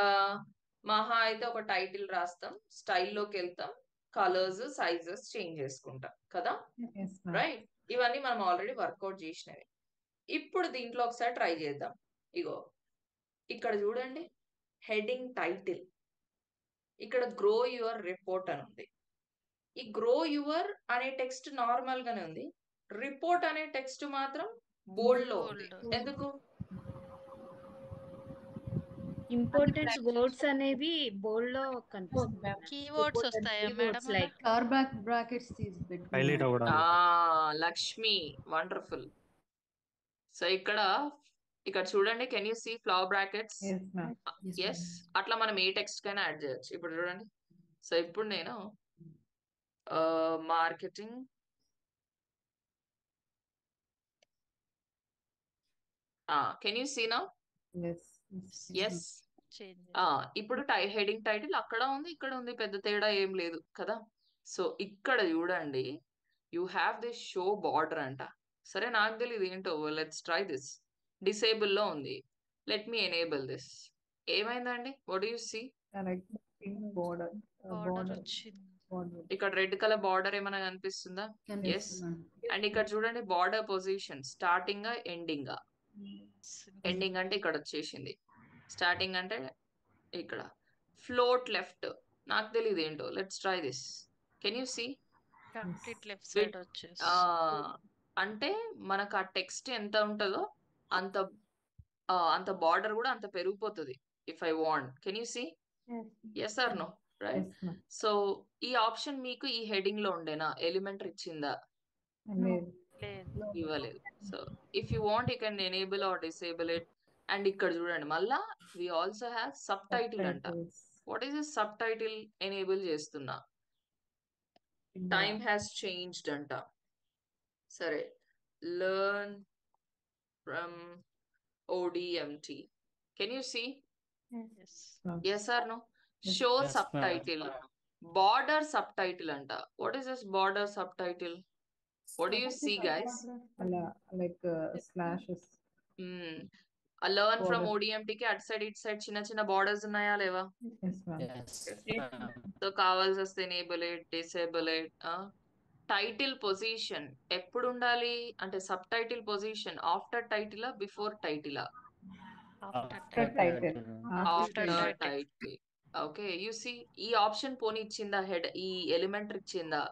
మహా అయితే ఒక టైటిల్ రాస్తాం, స్టైల్లోకి వెళ్తాం, కలర్స్ సైజెస్ చేంజ్ చేసుకుంటాం కదా, ఎస్ మ్యామ్. రైట్? ఇవన్నీ మనం ఆల్రెడీ వర్కౌట్ చేసినవి. ఇప్పుడు దీంట్లో ఒకసారి ట్రై చేద్దాం. ఇగో ఇక్కడ చూడండి, హెడింగ్ టైటిల్, ఇక్కడ గ్రో యువర్ రిపోర్ట్ అని ఉంది. ఈ గ్రో యువర్ అనే టెక్స్ట్ నార్మల్ గానే ఉంది, రిపోర్ట్ అనే టెక్స్ట్ మాత్రం బోల్డ్ లో ఉంది. Bold. ఎందుకు? ఇంపార్టెంట్ వర్డ్స్ అనేవి బోల్డ్ లో కనిపిస్తుంది. కీవర్డ్స్ వస్తాయా మేడం అలా? లైక్ స్టార్ బ్రాకెట్స్ తీసి పెట్టుకున్నాను. హైలైట్ అవ్వడం. లక్ష్మి, వండర్ఫుల్. సో ఇక్కడ చూడండి, can you see flower brackets? Yes ma'am. Yes. అట్లా మనం ఏ టెక్స్ట్ కైనా యాడ్ చేయొచ్చు. ఇప్పుడు చూడండి, సో ఇప్పుడు నేను marketing can you see now? Yes. Yes. Change. ఇప్పుడు హెడింగ్ టైటిల్ అక్కడ ఉంది, ఇక్కడ ఉంది, పెద్ద తేడా ఏం లేదు కదా. సో ఇక్కడ చూడండి, you have this show border అంట. సరే, నాకు తెలియదు ఏంటో, లెట్స్ ట్రై దిస్. డిసేబుల్ లో ఉంది, లెట్ మీ ఎనేబుల్ దిస్. ఏమైందండి? What you see? Like pink border. Border వచ్చింది. ఇక్కడ రెడ్ కలర్ బార్డర్ ఏమైనా కనిపిస్తుందా? ఎస్. అండ్ ఇక్కడ చూడండి, border position starting ending. Ending అంటే ఇక్కడ వచ్చేసింది, స్టార్టింగ్ అంటే ఇక్కడ. ఫ్లోట్ లెఫ్ట్, నాకు తెలియదు ఏంటో, let's try this. Can you see? Complete left side వచ్చేసి. అంటే మనకు ఆ టెక్స్ట్ ఎంత ఉంటుందో అంత బార్డర్ కూడా అంత పెరిగిపోతుంది if I want. Can you see? Yes or no? Right. Yes ma'am. So ఈ ఆప్షన్ మీకు ఈ హెడింగ్ లో ఉండేనా? ఎలిమెంట్ ఇచ్చిందా? లేదు. ఇవ్వలేదు. So if you want you can enable or disable it. And ఇక్కడ చూడండి, మళ్ళా we also have subtitle అంట. What is subtitle? Enable చేస్తున్నా. టైమ్ హ్యాస్ చేంజ్డ్ అంట. సరే, learn from ODMT. Can you see? Yes. Yes or no? Show Yes, subtitle. Border subtitle anta. What is this border subtitle? What do you see, guys? అలా like slashes. Learn from Border. ODMT కి అటు side ఇటు side చిన్న చిన్న borders ఉన్నాయా లేవా? Yes ma'am. So కావాల్సి వస్తే enable it, disable it. Title position ఎప్పుడు ఉండాలి అంటే, sub title position after title, before title? After title. After title. Okay, you see ఈ ఆప్షన్ పోనీ ఇచ్చిందా? ఈ ఎలిమెంట్ ఇచ్చిందా?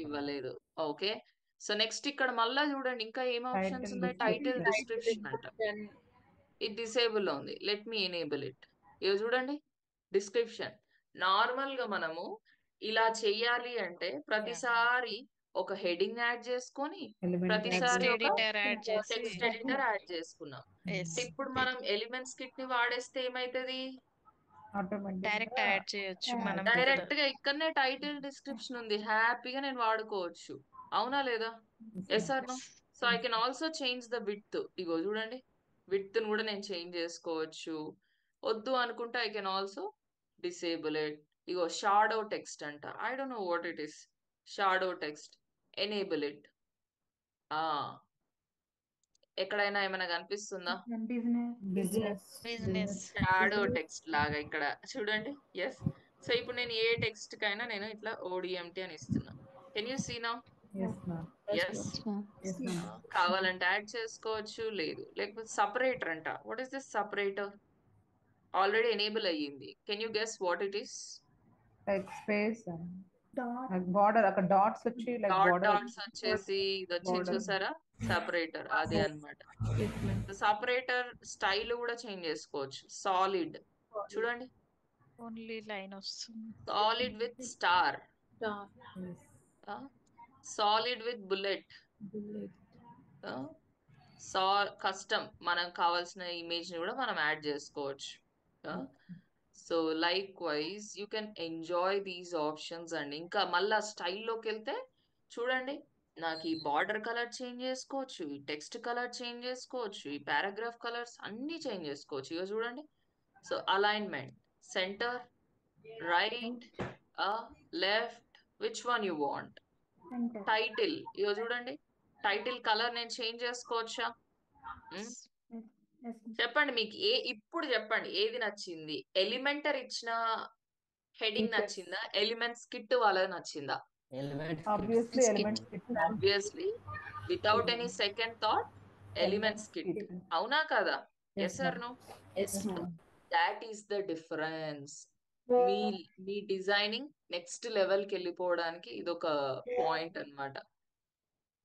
ఇవ్వలేదు. ఓకే, సో నెక్స్ట్ ఇక్కడ మళ్ళా చూడండి, ఇంకా ఏం ఆప్షన్స్ Title ఉన్నాయి? టైటిల్ డిస్క్రిప్షన్ అంట. ఇది డిసేబుల్ లో ఉంది, లెట్ మీ ఎనేబుల్ ఇట్. ఇవి చూడండి, డిస్క్రిప్షన్. నార్మల్ గా మనము ఇలా చెయ్యాలి అంటే ప్రతిసారి ఒక హెడింగ్ యాడ్ చేసుకొని ప్రతిసారి ఒక టెక్స్ట్ ఎడిటర్ యాడ్ చేసుకున్నాం. ఇప్పుడు మనం ఎలిమెంట్స్ కిట్ ని వాడేస్తే ఏమైతది? డైరెక్ట్ యాడ్ చేయొచ్చు మనం. డైరెక్ట్ గా ఇక్కడనే టైటిల్ డిస్క్రిప్షన్ ఉంది, హ్యాపీగా నేను వాడుకోవచ్చు. అవునా లేదా? Yes or no? So I can also change the width. ఇగో చూడండి, విడ్త్ ను కూడా నేను చేంజ్ చేసుకోవచ్చు. వద్దు అనుకుంటే I can also disable it. ఇగో షాడో టెక్స్ట్ అంట, I don't know what it is. Shadow text, enable it. ఎక్కడైనా ఏమైనా కనిపిస్తుందా? బిజినెస్ షాడో టెక్స్ట్ లాగా ఇక్కడ చూడండి. ఎస్. సో ఇప్పుడు నేను ఏ టెక్స్ట్ కైనా నేను ఇట్లా ODMT అని ఇస్తున్నా. Can you see now? Yes. కావాలంటే యాడ్ చేసుకోవచ్చు, లేదు లేకపోతే సపరేటర్ అంట. What is this separator? Already enable అయ్యింది. Can you guess what it is? Like space border, అక్కడ డాట్స్ వచ్చి లైక్ బార్డర్ డాట్స్ వచ్చేసి ఇది వచ్చింది చూసారా? సపరేటర్, అదే అన్నమాట. సపరేటర్ స్టైల్ కూడా చేంజ్ చేసుకోవచ్చు. సాలిడ్ చూడండి, ఓన్లీ లైన్ వస్తుంది. Solid with star, solid with bullet, custom మనకు కావాల్సిన ఇమేజ్ ని కూడా మనం యాడ్ చేసుకోవచ్చు. So likewise you can enjoy these options అండి. ఇంకా మళ్ళా స్టైల్లోకి వెళ్తే చూడండి, నాకు ఈ బార్డర్ కలర్ చేంజ్ చేసుకోవచ్చు, ఈ టెక్స్ట్ కలర్ చేంజ్ చేసుకోవచ్చు, ఈ పారాగ్రాఫ్ కలర్స్ అన్ని చేంజ్ చేసుకోవచ్చు. ఇక చూడండి, so alignment, centre, right, left, which one you want. Title, ఇక చూడండి, టైటిల్ కలర్ నేను చేంజ్ చేసుకోవచ్చా? చెప్పండి మీకు ఇప్పుడు చెప్పండి ఏది నచ్చింది? ఎలిమెంటర్ ఇచ్చిన హెడింగ్ నచ్చిందా? ఎలిమెంట్స్ కిట్ వాళ్ళది నచ్చిందా? Obviously without any second thought elements kit. అవునా కదా? Yes or no? That is the difference. మీ డిజైనింగ్ నెక్స్ట్ లెవెల్ కి వెళ్ళిపోవడానికి ఇదొక పాయింట్ అన్నమాట.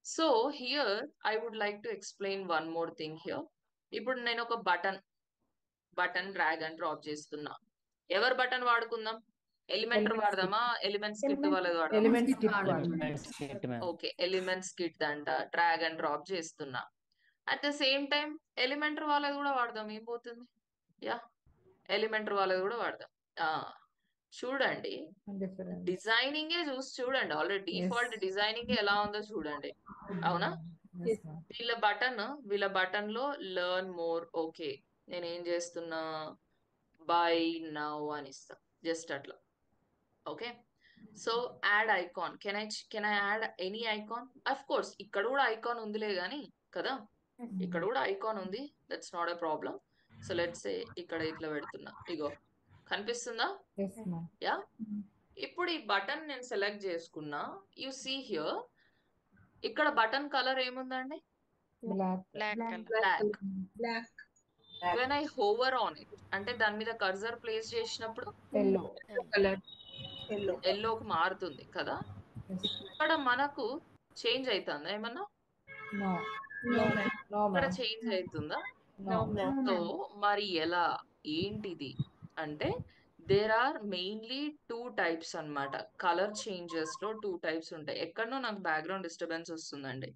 So here I would like to explain one more thing here. ఇప్పుడు నేను ఒక బటన్ డ్రాగ్ అండ్ డ్రాప్ చేస్తున్నా. ఎవరు బటన్ వాడుకుందాం? ఎలిమెంటర్ వాడదామా? ఎలిమెంట్స్ కిట్ వాళ్ళది వాడదామా? ఓకే, ఎలిమెంట్స్ కిట్ అంట డ్రాగ్ అండ్ డ్రాప్ చేస్తున్నా. At the same time Elementor వాళ్ళది కూడా వాడదాం, ఏం పోతుంది? యా, ఎలిమెంటర్ వాళ్ళది కూడా వాడదాం. చూడండి, డిజైనింగే చూసి చూడండి, ఆల్రెడీ డిఫాల్ట్ డిజైనింగ్ ఎలా ఉందో చూడండి. అవునా? వీళ్ళ బటన్ లో లెర్న్ మోర్. ఓకే, నేను ఏం చేస్తున్నా, బై నౌ అని ఇస్తా, జస్ట్ అట్లా. Okay, so add icon, can I add any icon? Of course ఇక్కడ కూడా ఐకాన్ ఉందిలే గానీ కదా, ఇక్కడ కూడా ఐకాన్ ఉంది, that's not a problem. So let's say ఇక్కడ ఇట్లా పెడుతున్నా, ఇగో కనిపిస్తుందా? యా. ఇప్పుడు ఈ బటన్ నేను సెలెక్ట్ చేసుకున్నా. యు సీ హియర్, ఇక్కడ బటన్ కలర్ ఏముందండి? Black. When I hover on it, అంటే దాని మీద కర్సర్ ప్లేస్ చేసినప్పుడు ఎల్లోకి మారుతుంది కదా. ఇక్కడ మనకు చేంజ్ అవుతుందా ఏమన్నా? ఇక్కడ చేంజ్ అవుతుందా? సో మరి ఎలా, ఏంటిది అంటే, దేర్ ఆర్ మెయిన్లీ 2 టైప్స్ అన్నమాట. కలర్ చేంజెస్ లో 2 టైప్స్ ఉంటాయి. ఎక్కడనో నాకు బ్యాక్గ్రౌండ్ డిస్టర్బెన్స్ వస్తుందండి.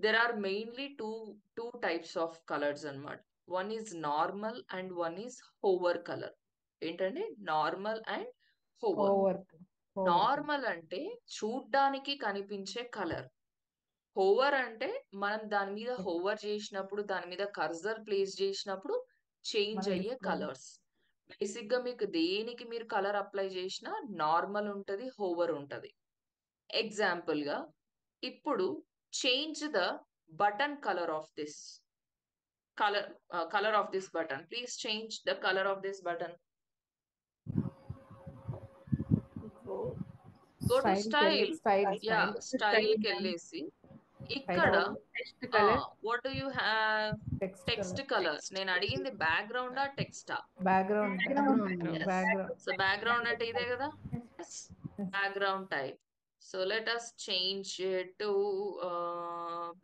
There are mainly two types of colours అన్నమాట. One is normal and one is hover colour. ఏంటండి? Normal and hover. నార్మల్ అంటే చూడ్డానికి కనిపించే కలర్. హోవర్ అంటే మనం దాని మీద హోవర్ చేసినప్పుడు, దాని మీద కర్సర్ ప్లేస్ చేసినప్పుడు చేంజ్ అయ్యే కలర్స్. బేసిక్ గా మీకు దేనికి మీరు కలర్ అప్లై చేసినా నార్మల్ ఉంటది, హోవర్ ఉంటది. ఎగ్జాంపుల్ గా ఇప్పుడు change the button colour of this colour of this button. Please change the colour of this button. Go to style. Yeah, style కి వెళ్ళేసి ఇక్కడ what do you have? Text colour. నేను అడిగింది బ్యాక్గ్రౌండా టెక్స్టా? So background అంటే ఇదే కదా, background type. So let us change it to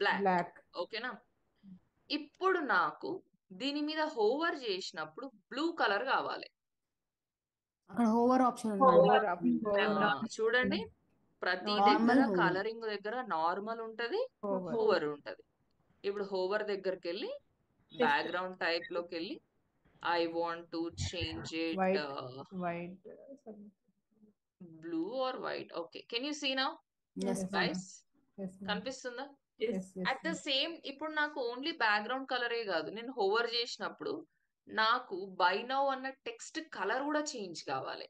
black. ఓకేనా? ఇప్పుడు నాకు దీని మీద హోవర్ చేసినప్పుడు బ్లూ కలర్ కావాలి. అక్కడ హోవర్ ఆప్షన్ చూడండి, ప్రతి దగ్గర కలరింగ్ దగ్గర నార్మల్ ఉంటది, హోవర్ ఉంటది. ఇప్పుడు హోవర్ దగ్గరికి వెళ్ళి బ్యాక్గ్రౌండ్ టైప్ లోకి వెళ్ళి I want to change it blue or white. Okay, can you see now guys? కనిపిస్తుందా? అట్ ద సేమ్, ఇప్పుడు నాకు ఓన్లీ బ్యాక్గ్రౌండ్ కలరే కాదు, నేను హోవర్ చేసినప్పుడు నాకు బై నౌ అన్న టెక్స్ట్ కలర్ కూడా చేంజ్ కావాలి.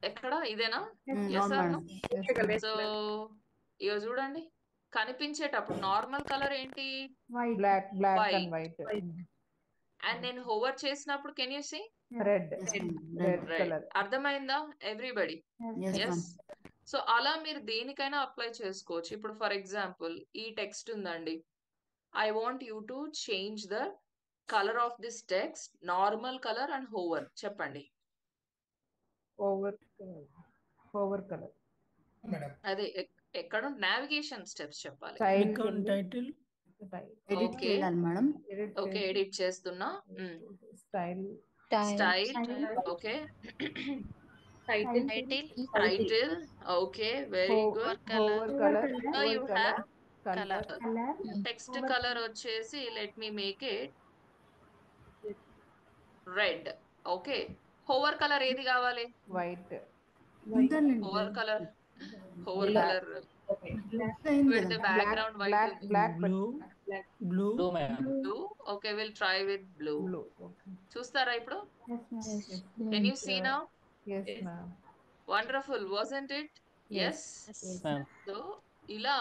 ఎక్కడ? ఇదేనా? Yes or no? సో ఇక చూడండి, కనిపించేటప్పుడు నార్మల్ కలర్ ఏంటి? వైట్. అండ్ నేను హోవర్ చేసినప్పుడు కెన్ యూ సీ? రెడ్. అర్థమైందా ఎవ్రీబడి? ఎస్. సో అలా మీరు దేనికైనా అప్లై చేసుకోవచ్చు. ఇప్పుడు ఫర్ ఎగ్జాంపుల్ ఈ టెక్స్ట్ ఉందండి, I want you to change the colour of this text, normal colour and hover. చెప్పండి. Hover colour. అదే ఎక్కడ నావిగేషన్ స్టెప్స్ చెప్పాలి. టైటిల్ ఓకే, ఎడిట్ చేస్తున్నా. Style. Okay, Title. Okay, very good. Hover color. So you have Color. text color వచ్చేసి let me make it red. Okay. Hover color ఏది కావాలి? White. Hover color with the background white. Black. Blue. Madam. Blue. Okay, we'll try with blue. Okay. చూస్తారా ఇప్పుడు? Can you see now? Yes, ma'am. Wonderful, wasn't it? Yes. Ma'am. So ఇలా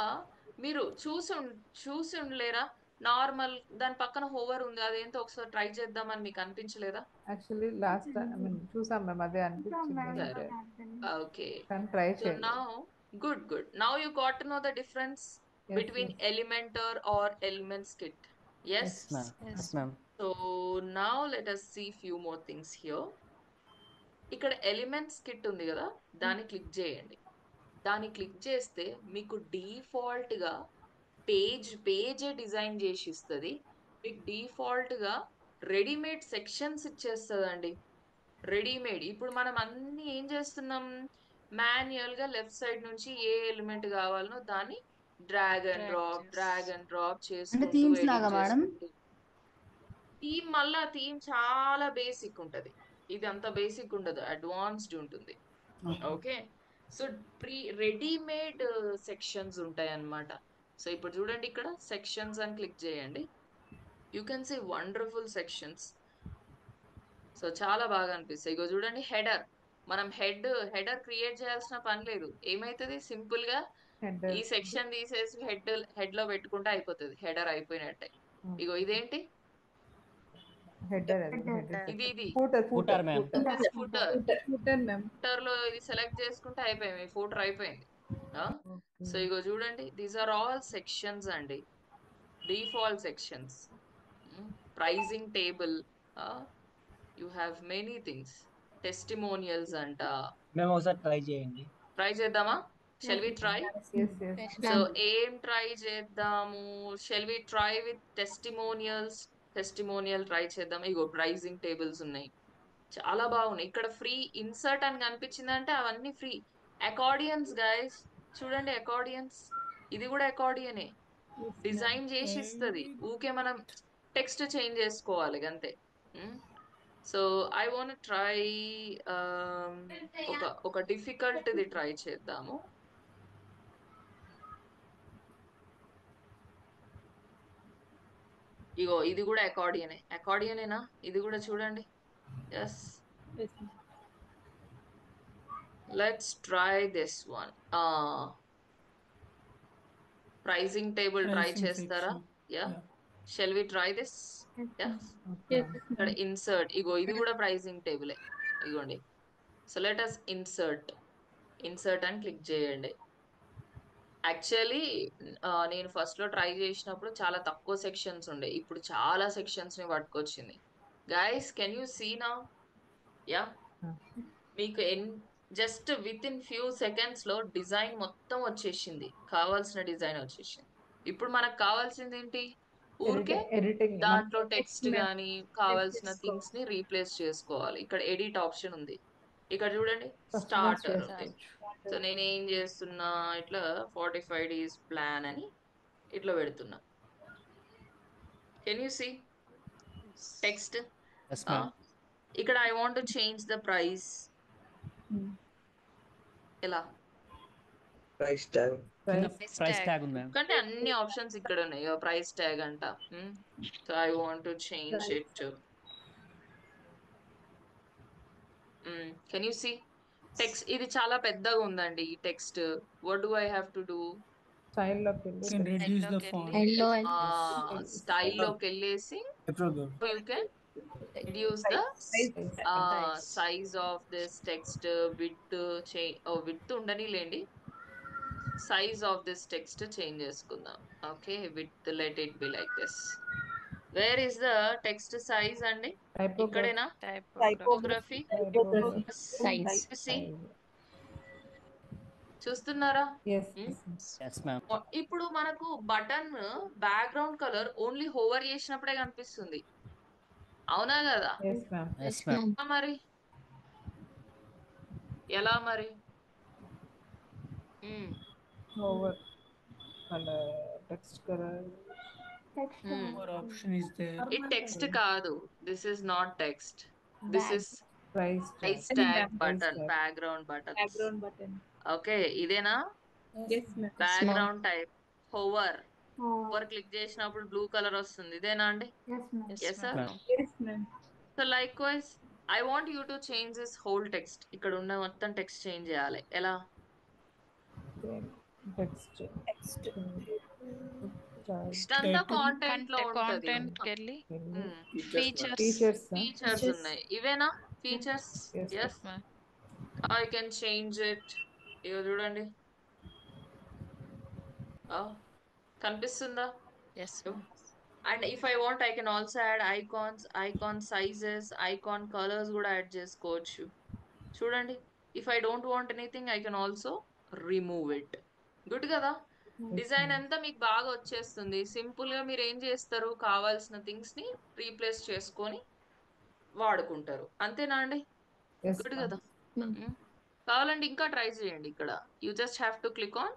మీరు చూసి ఉండలేరా? Normal దాని పక్కన hover ఉంది, అదేంటో ఒకసారి ట్రై చేద్దామని మీకు అనిపించలేదా? Actually, last time చూసాం మేము, అదే అనిపించింది. ఓకే. ట్రై So చేయాలి. now, good. Now you got to know the difference between Elementor or Elements Kit. Yes? Yes, ma'am. So now let us see few more things here. ఇక్కడ elements kit ఉంది కదా, దాన్ని click చేయండి. దాన్ని click చేస్తే మీకు default గా పేజే design చేసి ఇస్తుంది. మీకు డిఫాల్ట్ గా రెడీమేడ్ సెక్షన్స్ ఇచ్చేస్తుందండి. రెడీమేడ్. ఇప్పుడు మనం అన్ని ఏం చేస్తున్నాం, మాన్యువల్ గా లెఫ్ట్ సైడ్ నుంచి ఏ ఎలిమెంట్ కావాలనో దాన్ని డ్రాగ్ అండ్ డ్రాప్ చేసుకుంటూ themes లాగా మేడం? థీమ్ చాలా బేసిక్ ఉంటది. ఇది అంత బేసిక్ ఉండదు, అడ్వాన్స్డ్ ఉంటుంది. ఓకే. సో రెడీమేడ్ సెక్షన్స్ ఉంటాయి అన్నమాట. సో ఇప్పుడు చూడండి, ఇక్కడ సెక్షన్స్ అని క్లిక్ చేయండి. You can see wonderful sections. So చాలా బాగా అనిపిస్తాయి. ఇగో చూడండి, హెడర్. మనం హెడర్ క్రియేట్ చేయాల్సిన పని లేదు. ఏమైతుంది, సింపుల్ గా ఈ సెక్షన్ తీసేసి హెడ్ లో పెట్టుకుంటే అయిపోతుంది, హెడర్ అయిపోయినట్టే. ఇగో ఇదేంటి, ఇది ఫూటర్ మ్యామ్. ఫూటర్ లో ఇది సెలెక్ట్ చేసుకుంటే అయిపోయింది, ఫూటర్ అయిపోయింది. సో ఇగో చూడండి, దీస్ ఆర్ ఆల్ సెక్షన్స్ అండి, default sections. Pricing table, you have many things. Testimonials అంట. మేము ఒకసారి ట్రై చేయండి. ట్రై చేద్దామా? Shall we try? సో ఏం ట్రై చేద్దాము? Shall we try with testimonial try చేద్దాం. ఇగో ప్రైజింగ్ టేబుల్స్ ఉన్నాయి, చాలా బాగున్నాయి. ఇక్కడ ఫ్రీ ఇన్సర్ట్ అని కనిపించిందంటే అవన్నీ ఫ్రీ. అకార్డియన్స్ గైస్, చూడండి అకార్డియన్స్, ఇది కూడా అకార్డియనే, డిజైన్ చేసి ఇస్తుంది. ఊకే మనం టెక్స్ట్ చేంజ్ చేసుకోవాలి అంతే. సో ఐ వాంట్ ట్రై ఒక డిఫికల్ట్ది ట్రై చేద్దాము. ఇగో ఇది కూడా అకార్డియనేనా? ఇది కూడా చూడండి. Yes, let's try this one. Pricing table try చేస్తారా? Yeah, shall we try this? ఇక్కడ ఇన్సర్ట్, ఇగో ఇది కూడా ప్రైజింగ్ టేబులే, ఇగోండి. సో లెట్ అస్ ఇన్సర్ట్ అని క్లిక్ చేయండి. యాక్చువల్లీ నేను ఫస్ట్ లో ట్రై చేసినప్పుడు చాలా తక్కువ సెక్షన్స్ ఉండే, ఇప్పుడు చాలా సెక్షన్స్ ని పట్టుకొచ్చింది. Guys, can you see now? Yeah, మీకు just within few seconds లో డిజైన్ మొత్తం వచ్చేసింది, కావాల్సిన డిజైన్ వచ్చేసింది. ఇప్పుడు మనకు కావాల్సింది ఏంటి, ఊరికే దాంట్లో టెక్స్ట్ గానీ కావాల్సిన థింగ్స్ ని రీప్లేస్ చేసుకోవాలి. ఇక్కడ ఎడిట్ ఆప్షన్ ఉంది, ఇక్కడ చూడండి స్టార్టర్ ఉంది. సో నేను ఏం చేస్తున్నా, ఇట్లా 45 days ప్లాన్ అని ఇట్లా పెడుతున్నా. Can you see text? ఇక్కడ I want to change the price. ఎలా? ప్రైస్ ట్యాగ్ ఉంది మ్యామ్. అంటే అన్ని ఆప్షన్స్ ఇక్కడ ఉన్నాయి. ప్రైస్ ట్యాగ్ అంట. So I want to change it. Can you see text? ఇది చాలా పెద్దగా ఉందండి ఈ text. What do I have to do? స్టైల్లోకి వెళ్ళేసి you can reduce the size of this text, width ఉండని లేండి, size of this text change చేసుకుందాం. Okay, width let it be like this. Where is the text size అండి? ఇక్కడేనా? Typography size. చూస్తున్నారా? ఇప్పుడు మనకు button background colour only hover చేసినప్పుడే కనిపిస్తుంది, అవునా కదా? మరి ఎలా మరి? Hover and text colour. More option is there. ఇది టెక్స్ట్ కాదు. This is not text. This is price price tag button, background button. Background button. Okay, ఇదేనా? Yes ma'am. Background type hover. Hover click చేసినప్పుడు blue colour వస్తుంది. ఇదేనా అండి? Yes sir. Yes ma'am. So likewise I want you to change this whole text. ఇక్కడ ఉన్న మొత్తం text change చేయాలి. ఎలా? టెక్స్ట్ టెక్స్ట్ అంతా కాంటెంట్ లో ఉంటది. కాంటెంట్ కెళ్ళి ఫీచర్స్ ఫీచర్స్ ఉన్నాయి. ఇవేనా features? Yes. I can change it. ఇగో చూడండి, కనిపిస్తుందా? Yes. And if I want I can also add icons, icon sizes, icon colours కూడా యాడ్ చేసుకోవచ్చు. చూడండి, if I don't want anything I can also remove it. Good కదా? Design అంతా మీకు బాగా వచ్చేస్తుంది. సింపుల్ గా మీరు ఏం చేస్తారు, కావాల్సిన థింగ్స్ ని రీప్లేస్ చేసుకొని వాడుకుంటారు. అంతేనా అండి? గుడ్ కదా? కావాలంటే ఇంకా ట్రై చేయండి. ఇక్కడ you just have to click on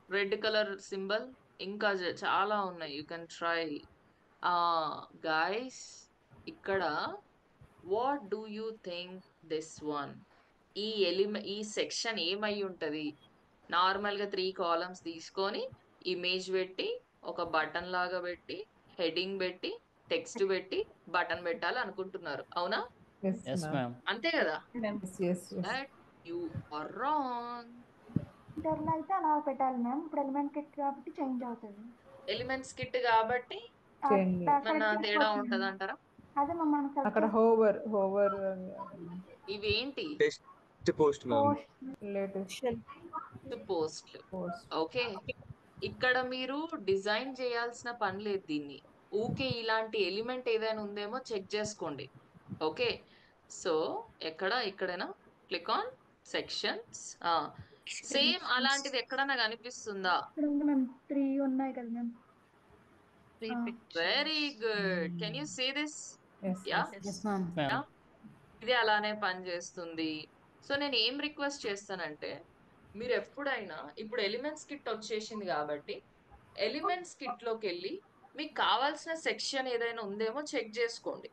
red colour symbol. ఇంకా చాలా ఉన్నాయి, యూ కెన్ ట్రై. గైస్, ఇక్కడ what do you think this one? ఈ సెక్షన్ ఏమై ఉంటది? నార్మల్ గా 3 కాలమ్స్ తీసుకొని ఇమేజ్ పెట్టి, ఒక బటన్ లాగా పెట్టి, హెడింగ్ పెట్టి, టెక్స్ట్ పెట్టి, బటన్ పెట్టాలి అనుకుంటున్నారు. అవునా? అంతే కదా? You are wrong. అయితే అలా పెట్టాలి మ్యామ్. ఇప్పుడు ఎలిమెంట్ కిట్ కాబట్టి చేంజ్ అవుతుంది. ఎలిమెంట్స్ కిట్ కాబట్టి మన తేడా ఉంటది అంటారా? అదే మ్యామ్, అక్కడ హోవర్ ఇవేంటి? Post post. ఓకే, ఇక్కడ మీరు డిజైన్ చేయాల్సిన పని లేదు. దీన్ని ఊకే ఇలాంటి ఎలిమెంట్ ఏదైనా ఉందేమో చెక్ చేసుకోండి. ఓకే, సో ఇక్కడైనా క్లిక్ ఆన్ సెక్షన్స్. సేమ్ అలాంటిది ఎక్కడన్నా కనిపిస్తుందా? 3 ఉన్నాయి కదా ma'am. Very good. Can you see this? Yes, ma'am. ఇది అలానే పనిచేస్తుంది. సో నేను ఏం రిక్వెస్ట్ చేస్తానంటే, మీరు ఎప్పుడైనా ఇప్పుడు ఎలిమెంట్స్ కిట్ వచ్చేసింది కాబట్టి ఎలిమెంట్స్ కిట్ లోకి వెళ్ళి మీకు కావాల్సిన సెక్షన్ ఏదైనా ఉందేమో చెక్ చేసుకోండి.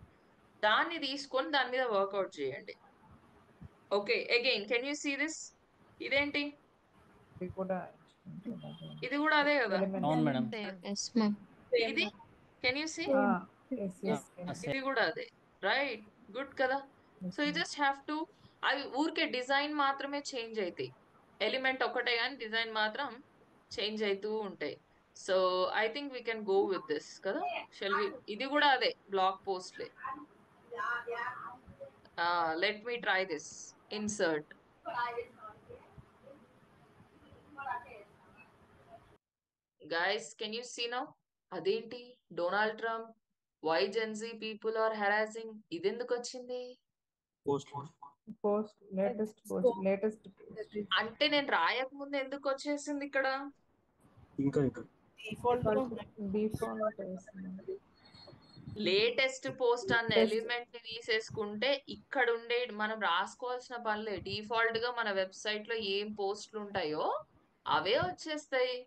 దాన్ని తీసుకొని దాని మీద వర్కౌట్ చేయండి. Okay, again can you see this? ఇదేంటి? ఇది కూడా అదే కదా? అవును మేడం. ఇది కెన్ యూ సీ? ఇది కూడా అదే. రైట్, గుడ్ కదా? So you just have to, అవి ఊరికే డిజైన్ మాత్రమే చేంజ్ అవుతాయి. ఎలిమెంట్ ఒకటే కానీ డిజైన్ మాత్రం చేంజ్ అవుతూ ఉంటాయి. So I think we can go with this కదా? Shall we? ఇది కూడా అదే, బ్లాగ్ పోస్ట్లే. Let me try this. Insert. Guys, can you see now? అదేంటి? Donald Trump, why Gen Z people are harassing. ఇది ఎందుకు వచ్చింది? లేటెస్ట్ అంటే నేను రాయక ముందు ఎందుకు వచ్చేసింది ఇక్కడ? లేటెస్ట్ పోస్ట్ అన్న ఎలిమెంట్ ని తీసేసుకుంటే ఇక్కడ ఉండే మనం రాసుకోవాల్సిన పనిలే. డిఫాల్ట్ గా మన వెబ్సైట్ లో ఏం పోస్టులు ఉంటాయో అవే వచ్చేస్తాయి.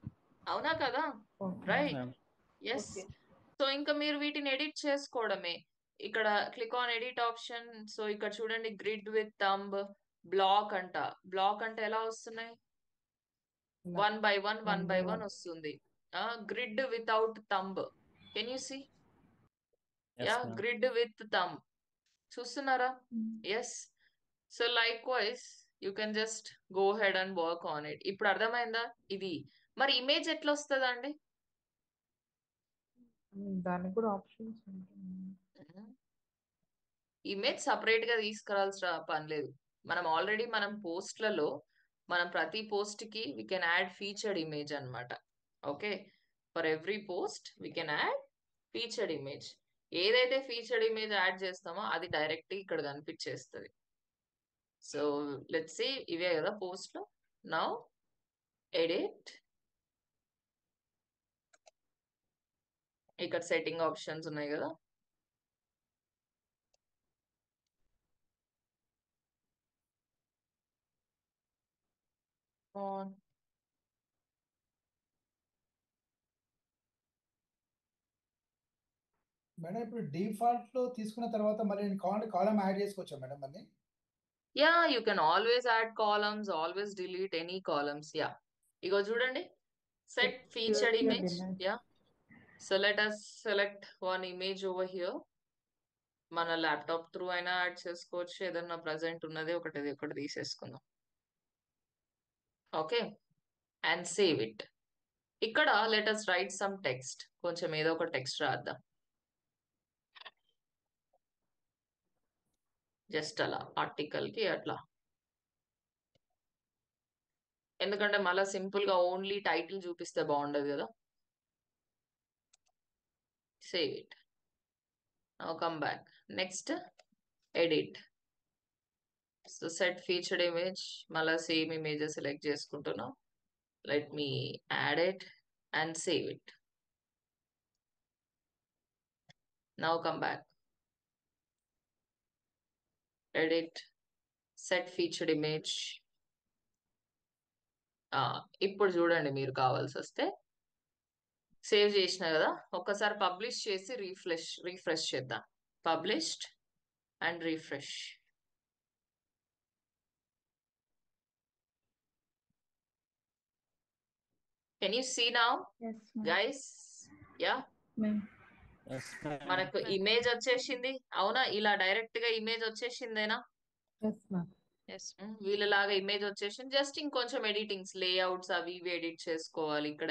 అవునా కదా? రైట్. ఎస్. సో ఇంకా మీరు వీటిని ఎడిట్ చేసుకోవడమే. ఇక్కడ click on edit option. So ఇక్కడ చూడండి, గ్రిడ్ విత్ థంబ్, బ్లాక్ అంట. బ్లాక్ అంటే ఎలా వస్తున్నాయి? 1 by 1 వస్తుంది. Grid without thumb. Can you see? Yeah, grid with thumb. చూస్తున్నారా? Yes. So likewise you can just go head and work on it. ఇప్పుడు అర్థమైందా? ఇది మరి ఇమేజ్ ఎట్లా వస్తుంది అండి? దానికి కూడా ఆప్షన్స్ ఇమేజ్ సపరేట్ గా తీసుకురాల్సిన పని లేదు. మనం పోస్ట్లలో మనం ప్రతి పోస్ట్ కి we can add featured image అన్నమాట. Okay, for every post we can add featured image. ఏదైతే ఫీచర్డ్ ఇమేజ్ యాడ్ చేస్తామో అది డైరెక్ట్ ఇక్కడ కనిపించేస్తుంది. సో లెట్స్ సీ, ఇవే కదా పోస్ట్ లో. Now edit. ఇక్కడ సెట్టింగ్ ఆప్షన్స్ ఉన్నాయి కదా. on. మేడం ఇప్పుడు డిఫాల్ట్ లో తీసుకున్న తర్వాత మళ్ళీ నేను కాలం యాడ్ చేసుకోవచ్చా మేడం మళ్ళీ? Yeah, you can always add columns, always delete any columns. Yeah. ఇగో చూడండి, set featured image. Yeah. So let us select one image over here. మన ల్యాప్టాప్ త్రూ అయినా యాడ్ చేసుకోవచ్చు, ఏదన్నా ప్రజెంట్ ఉన్నది ఒకటి తీసేసుకుందాం. Okay, and save it. ఇక్కడ let us write some text. కొంచెం ఏదో ఒక టెక్స్ట్ రాద్దాం. జస్ట్ అలా ఆర్టికల్ కి అట్లా, ఎందుకంటే మళ్ళీ సింపుల్ గా ఓన్లీ టైటిల్ చూపిస్తే బాగుండదు కదా. Save it. Now come back. Next edit. So set featured image, మళ్ళీ సేమ్ ఇమేజ్ సెలెక్ట్ చేసుకుంటున్నాం. Let me add it and save it. Now come back. Edit, set featured image. ఇప్పుడు చూడండి, మీరు కావాల్సి వస్తే సేవ్ చేసిన కదా, ఒక్కసారి పబ్లిష్ చేసి రీఫ్రెష్ చేద్దాం. Published and refresh. Can you see now guys? Yeah, మనకు ఇమేజ్ వచ్చేసింది. అవునా, ఇలా డైరెక్ట్ గా ఇమేజ్ వచ్చేసిందేనా? వీళ్ళలాగా ఇమేజ్ వచ్చేసింది. జస్ట్ ఇంకొంచెం ఎడిటింగ్స్, లేఅవుట్స్ అవి ఇవి ఎడిట్ చేసుకోవాలి. ఇక్కడ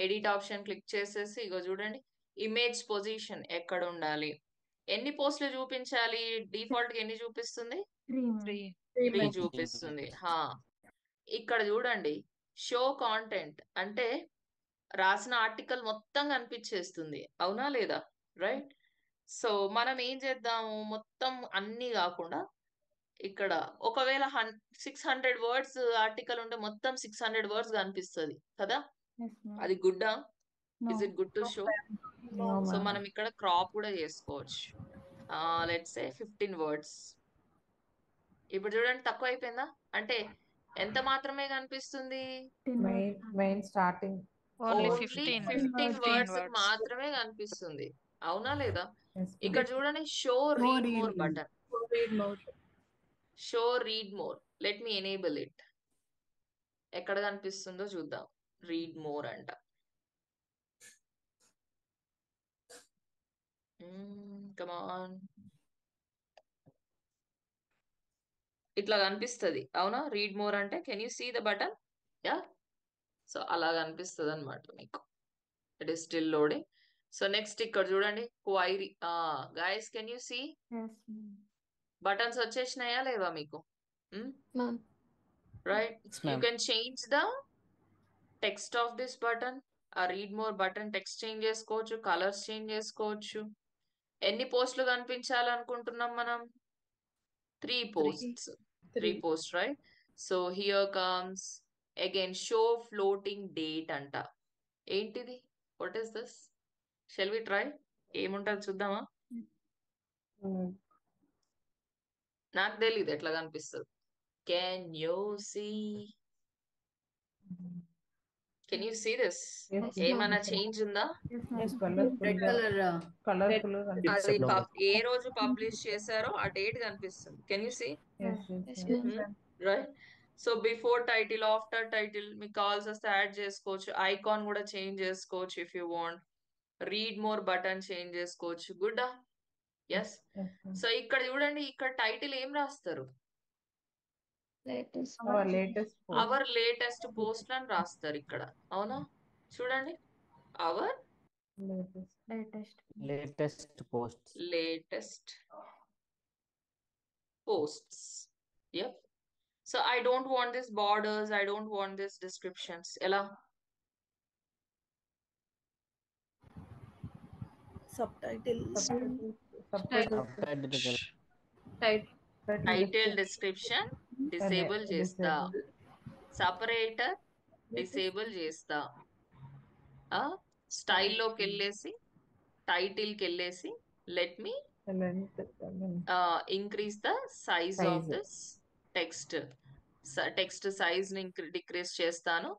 ఎడిట్ ఆప్షన్ క్లిక్ చేసేసి ఇగో చూడండి, ఇమేజ్ పొజిషన్ ఎక్కడ ఉండాలి, ఎన్ని పోస్టులు చూపించాలి, డిఫాల్ట్ గా ఎన్ని చూపిస్తుంది? 3 చూపిస్తుంది. ఇక్కడ చూడండి, షో కాంటెంట్ అంటే రాసిన ఆర్టికల్ మొత్తం కనిపించేస్తుంది. అవునా లేదా? రైట్. సో మనం ఏం చేద్దాము, మొత్తం అన్ని కాకుండా ఇక్కడ ఒకవేళ 600 వర్డ్స్ ఆర్టికల్ ఉంటే మొత్తం 600 వర్డ్స్ కనిపిస్తుంది కదా. అది గుడ్డా? Is it good to show? So మనం ఇక్కడ క్రాప్ కూడా చేసుకోవచ్చు. Let's say 15 words. ఇప్పుడు చూడండి, తక్కువ అయిపోయిందా? అంటే ఎంత మాత్రమే కనిపిస్తుంది? Main starting only only 15 words మాత్రమే కనిపిస్తుంది. అవునా లేదా? ఇక్కడ చూడండి, show read more button. Show read more, let me enable it. ఎక్కడ కనిపిస్తుందో చూద్దాం. రీడ్ మోర్ అంట. కమ్ ఆన్, ఇట్లా కనిపిస్తుంది. అవునా? రీడ్ మోర్ అంటే can you see the button? Yeah. So అలా కనిపిస్తుంది అనమాట మీకు. It is still loading. So next ఇక్కడ చూడండి, query. Guys, can you see buttons వచ్చేసినాయా లేవా మీకు? Right. You can change the text of this button. ఆ read more button text change చేసుకోవచ్చు, కలర్స్ చేంజ్ చేసుకోవచ్చు. ఎన్ని పోస్టులు కనిపించాలనుకుంటున్నాం మనం? 3 posts. 3 posts, right? So here comes again show floating date అంట. ఏంటిది? What is this? Shall we try? ఏముంటుంది చూద్దామా? నాకు తెలీదు ఎట్లా కనిపిస్తుంది. Can you see? Can you see this? ఏమైనా చేంజ్ ఉందా? అది ఏ రోజు పబ్లిష్ చేశారో ఆ డేట్ కనిపిస్తుంది. Can you see? Right. So before title, after title, మీకు కావాల్సి వస్తే యాడ్ చేసుకోవచ్చు. ఐకాన్ కూడా చేంజ్ చేసుకోవచ్చు if you want. Read more button change చేసుకోవచ్చు. గుడ్. ఎస్. సో ఇక్కడ చూడండి, ఇక్కడ టైటిల్ ఏం రాస్తారు? అవర్ లేటెస్ట్ పోస్ట్ అని రాస్తారు ఇక్కడ. అవునా? చూడండి, hour latest posts. Yep. So I don't want this borders, I don't want this descriptions. Ela subtitles, title description disable చేస్తా, separator disable చేస్తా. స్టైల్ లోకి వెళ్ళేసి టైటిల్ కి వెళ్ళేసి let me increase the size of this text. Text size ని decrease చేస్తాను,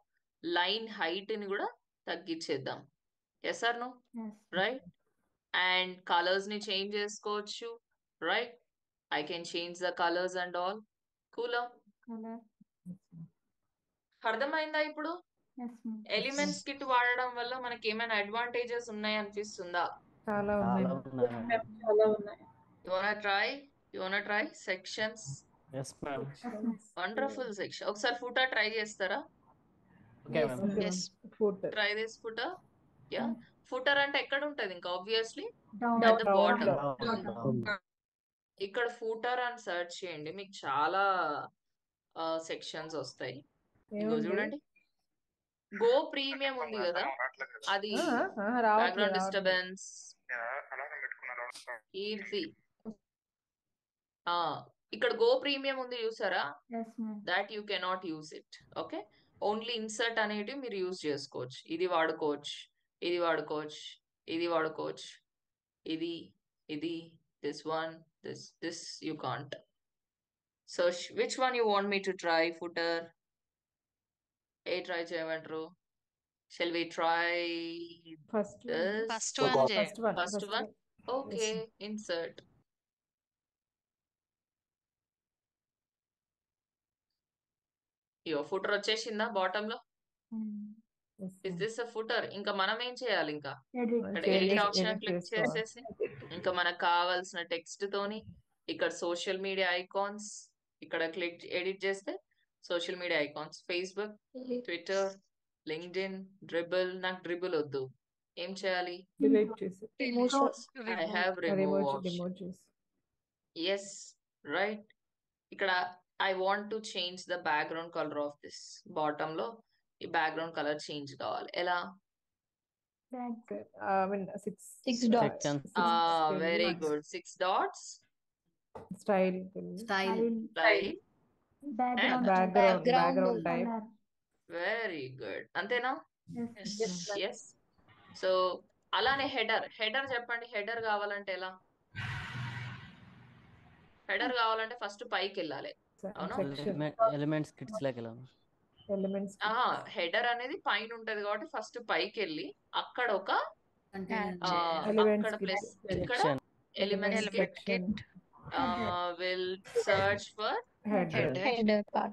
line height ని కూడా తగ్గించేద్దాం. Yes or no? Right. And colours ని చేంజ్ చేసుకోవచ్చు. Right, I can change the colours and all. కూలా? అర్థమైందా ఇప్పుడు? ఎలిమెంట్స్ కిట్ వాడడం వల్ల మనకి ఏమైనా అడ్వాంటేజెస్ ఉన్నాయి అనిపిస్తుందా? చాలా ఉన్నాయి. చాలా ఉన్నాయి. You wanna try sections? Yes, ma'am. Wonderful section. ఒకసారి ఫుటర్ ట్రై చేస్తారా? Okay, ma'am. Yes. Try this footer. Yeah, footer అంటే ఎక్కడ ఉంటది? ఇంకా obviously Down. at the bottom. Down. ఇక్కడ ఫూటర్ అని సెర్చ్ చేయండి, మీకు చాలా సెక్షన్స్ వస్తాయి. ఇగో చూడండి, గో ప్రీమియం ఉంది కదా, అది బ్యాక్గ్రౌండ్ డిస్టర్బెన్స్, కీర్తి. ఇక్కడ గో ప్రీమియం ఉంది చూసారా? That you cannot use it. Okay, only insert అనేటివి మీరు యూజ్ చేసుకోవచ్చు. ఇది వాడుకోవచ్చు, ఇది వాడుకోవచ్చు, ఇది వాడుకోవచ్చు, ఇది ఇది this one, this you can't. So which one you want me to try? Footer try cheyamantaru? Shall we try First this? First one. Okay, yes. Insert. Yo, footer వచ్చేసిందా బాటమ్ లో? Is this a footer? ఇంకా మనం ఏం చేయాలి? ఇంకా edit option click చేసేసి ఇంకా మనకు కావాల్సిన టెక్స్ట్ తోని ఇక్కడ సోషల్ మీడియా ఐకాన్స్ ఇక్కడ క్లిక్ ఎడిట్ చేస్తే social media icons, Facebook, Twitter, LinkedIn, dribble. నాకు డ్రిబుల్ వద్దు, ఏం చేయాలి? I have remove option. Yes, right. ఇక్కడ I want to change the background color of this. Bottom లో ఈ బ్యాక్గ్రౌండ్ కలర్ చేంజ్ కావాలి. ఎలా? Six dots. Very good. 6 dots. Style. Background type. Very good. అంతేనా? Yes. సో అలానే header చెప్పండి. Header కావాలంటే ఎలా? హెడర్ కావాలంటే ఫస్ట్ పైకి వెళ్ళాలి. అవునా? ఎలిమెంట్స్ కిట్స్ లైక్ ఎలా? హెడర్ అనేది పైన ఉంటది కాబట్టి ఫస్ట్ పైకి వెళ్ళి అక్కడ ఒక ప్లస్ ఇక్కడ elements kit will search for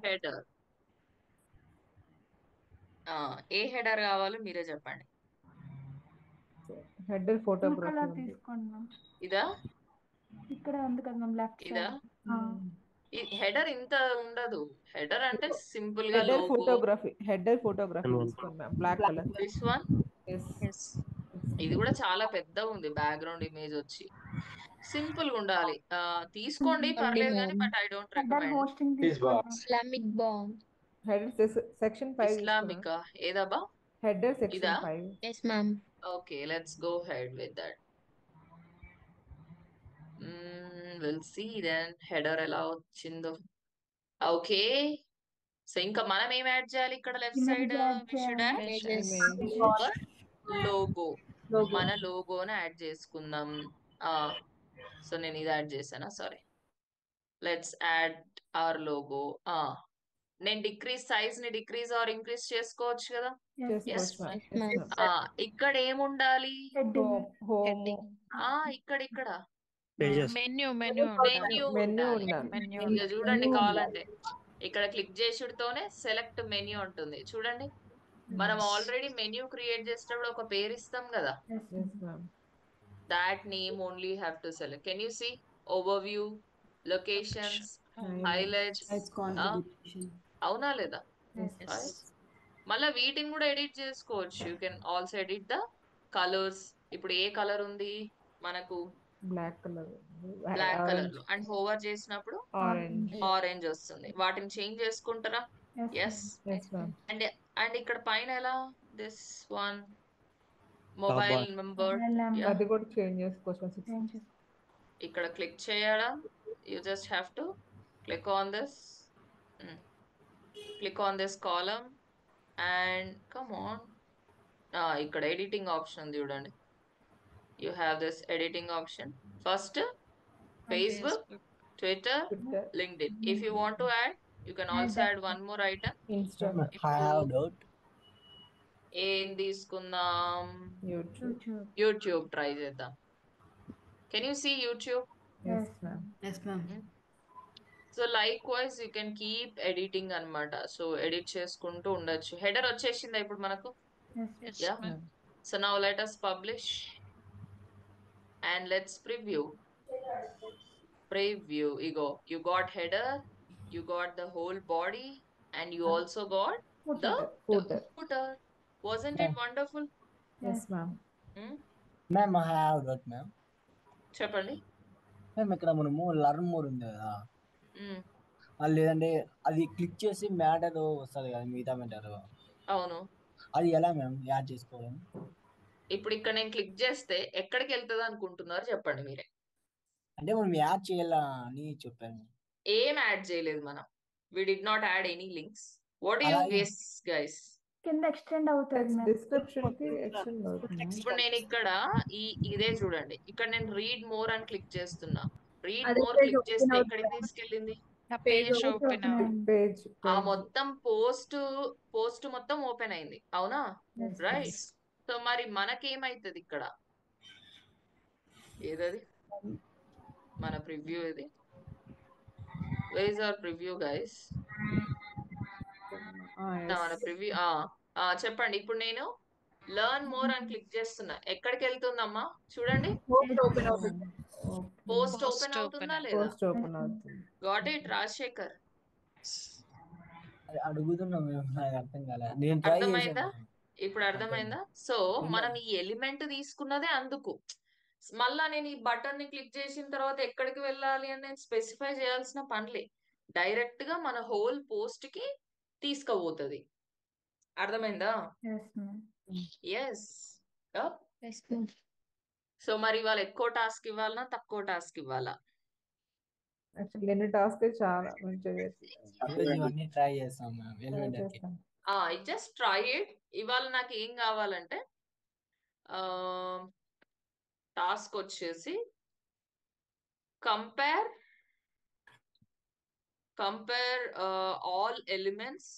header. A header కావాలో మీరే చెప్పండి. హెడర్ ఫోటోగ్రఫీ తీసుకోండి. ఇదా? ఇక్కడ ఉంది కదా మ్యామ్, లెఫ్ట్ ఇదా? హెడర్ ఇంత ఉండదు. హెడర్ అంటే సింపుల్ గా హెడర్ ఫోటోగ్రఫీ తీసుకోండి ma'am, black colour. This one. ఇది కూడా చాలా పెద్ద ఉంది. బ్యాక్గ్రౌండ్ ఇమేజ్ వచ్చి సింపుల్ గా ఉండాలి. తీసుకోండి పర్లేదు కానీ, but I don't recommend. Islamic bomb. Header section 5 Islamic ఏదబ్బా? Header section 5. yes ma'am. Okay, let's go ahead with that. We'll see then header ఎలా వచ్చిందో. ఓకే, సో ఇంకా మనం ఏం యాడ్ చేయాలి? ఇక్కడ left side we should add logo. మన లోగోని యాడ్ చేసుకుందాం. సో నేను ఇది యాడ్ చేశానా? Sorry. Let's add our logo. నేను సైజ్ ని డిక్రీజ్ ఆర్ ఇంక్రీజ్ చేసుకోవచ్చు కదా? ఇక్కడ ఏముండాలి? ఇక్కడ మెన్యూ చూడండి. కావాలంటే ఇక్కడ క్లిక్ చేసుడుతోనే సెలెక్ట్ మెన్యూ ఉంటుంది. చూడండి, మనం ఆల్రెడీ మెన్యూ క్రియేట్ చేసేటప్పుడు ఒక పేరు ఇస్తాం కదా, that name only have to select. Can you see overview, locations, highlights? అవునా లేదా? మళ్ళీ వీటిని కూడా ఎడిట్ చేసుకోవచ్చు. You can also edit the colours. ఇప్పుడు ఏ కలర్ ఉంది మనకు? బ్లాక్ కలర్ లో అండ్ హోవర్ చేసినప్పుడు ఆరెంజ్ వస్తుంది. వాటిని చేంజ్ చేసుకుంటారా? ఎస్. అండ్ ఇక్కడ పైన ఎలా? దిస్ వన్ మొబైల్ నెంబర్, అది కూడా చేంజ్ చేసుకోవచ్చు. ఇక్కడ క్లిక్ చేయడం, you just have to click on this column and come on. ఇక్కడ ఎడిటింగ్ ఆప్షన్ ఉంది చూడండి. You have this editing option. First, Facebook, Twitter, LinkedIn. If you want to add You can also add one more item. I have doubt. ఏం తీసుకుందాం? YouTube try చేద్దాం. Can you see YouTube? Yes, ma'am. Yes, ma'am. So likewise you can keep editing అన్నమాట. So edit చేసుకుంటూ ఉండొచ్చు. Header వచ్చేసిందా ఇప్పుడు మనకు? Yes, Yeah. ma'am. So now let us publish and let's preview. Igo, you got header, you got the whole body, and you also got the footer. Wasn't it wonderful? Yes, ma'am. Ma'am, I have doubt, ma'am. చెప్పండి. మేము ఇక్కడ మనము learn mode ఉంది కదా, అది లేదంటే అది click చేసి మ్యాటర్ వస్తుంది కదా మిగతా మ్యాటర్, అవును, అది ఎలా మ్యామ్ యాడ్ చేసుకోవడం? ఇప్పుడు ఇక్కడ నేను క్లిక్ చేస్తే ఎక్కడికి వెళ్తుంది అనుకుంటున్నారు చెప్పండి మీరే. అంటే మనం యాడ్ చేయాలా అని చెప్పాను. ఏం యాడ్ చేయలేదు మనం. We did not add any links. What do you guess guys? కింద ఎక్స్టెండ్ అవుతుంది డిస్క్రిప్షన్ కి ఎక్స్టెండ్ అవుతుంది. ఇప్పుడు నేను ఇక్కడ ఇదే చూడండి, ఇక్కడ నేను రీడ్ మోర్ అని క్లిక్ చేస్తున్నా. రీడ్ అదే మోర్ page క్లిక్ open చేస్తే అవుతుందా? ఎక్కడికి తీసుకెళ్ళింది? ఆ పేజ్ ఓపెన్ పేజ్ ఆ మొత్తం పోస్ట్ మొత్తం ఓపెన్ అయింది, అవునా? రైట్. సో మరి మనకేమైతుంది ఇక్కడ? ఏదది మన ప్రివ్యూ? ఇది where is our preview guys? మన ప్రివ్యూ చెప్పండి. ఇప్పుడు నేను లర్న్ మోర్ అని క్లిక్ చేస్తున్నా. ఎక్కడికి వెళ్తుందమ్మా చూడండి. పోస్ట్ ఓపెన్ అవుతుందా లేదా? పోస్ట్ ఓపెన్ అవుతుంది. Got it Rajasekhar? అడుగుతున్నా మేము, నాకు అర్థం కాలే. నేను ట్రై అర్థమైందా? చేశాను. ఇప్పుడు అర్థమైందా? సో మనం ఈ ఎలిమెంట్ తీసుకున్నదే అందుకు. మళ్ళా నేను ఈ బటన్ ని క్లిక్ చేసిన తర్వాత ఎక్కడికి వెళ్ళాలి అని నేను స్పెసిఫై చేయాల్సిన పనిలే. డైరెక్ట్ గా మన హోల్ పోస్ట్ కి తీసుకుపోతుంది. అర్థమైందా? ఎస్. సో మరి ఇవాళ ఎక్కువ టాస్క్ ఇవ్వాలనా తక్కువ టాస్క్ ఇవ్వాలా? యాక్చువల్లీ ఎన్ని టాస్క్ చాలా మంచిగా ఇవన్నీ ట్రై చేస్తాం మ్యామ్ ఎలిమెంటర్ కి. Just try it. ఇవాళ నాకు ఏం కావాలంటే టాస్క్ వచ్చేసి compare all elements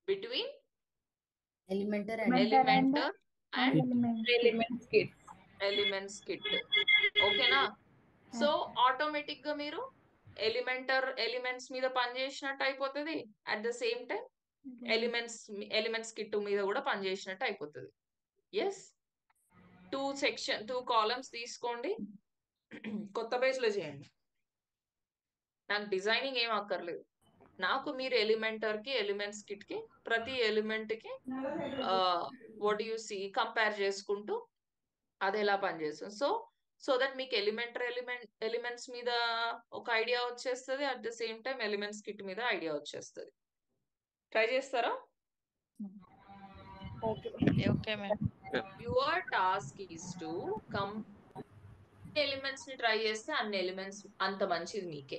between Elementor and elements kit. ఓకేనా? సో ఆటోమేటిక్ గా మీరు ఎలిమెంట్స్ మీద పనిచేసినట్టు అయిపోతుంది. At the same time elements kit మీద కూడా పనిచేసినట్టు అయిపోతుంది. ఎస్. 2 కాలమ్స్ తీసుకోండి, కొత్త పేజ్ లో చేయండి. నాకు డిజైనింగ్ ఏం అక్కర్లేదు. నాకు మీరు ఎలిమెంటర్ కి ఎలిమెంట్స్ కిట్ కి ప్రతి ఎలిమెంట్ కి వాట్ యు సీ కంపేర్ చేసుకుంటూ అది ఎలా పనిచేస్తుంది. సో దట్ మీకు ఎలిమెంట్స్ మీద ఒక ఐడియా వచ్చేస్తుంది. At the same time elements kit మీద ఐడియా వచ్చేస్తుంది. ట్రై చేస్తారా? Okay ma'am. Your task is to elements ని ట్రై చేస్తే అన్ని ఎలిమెంట్స్ అంత మంచిది మీకే.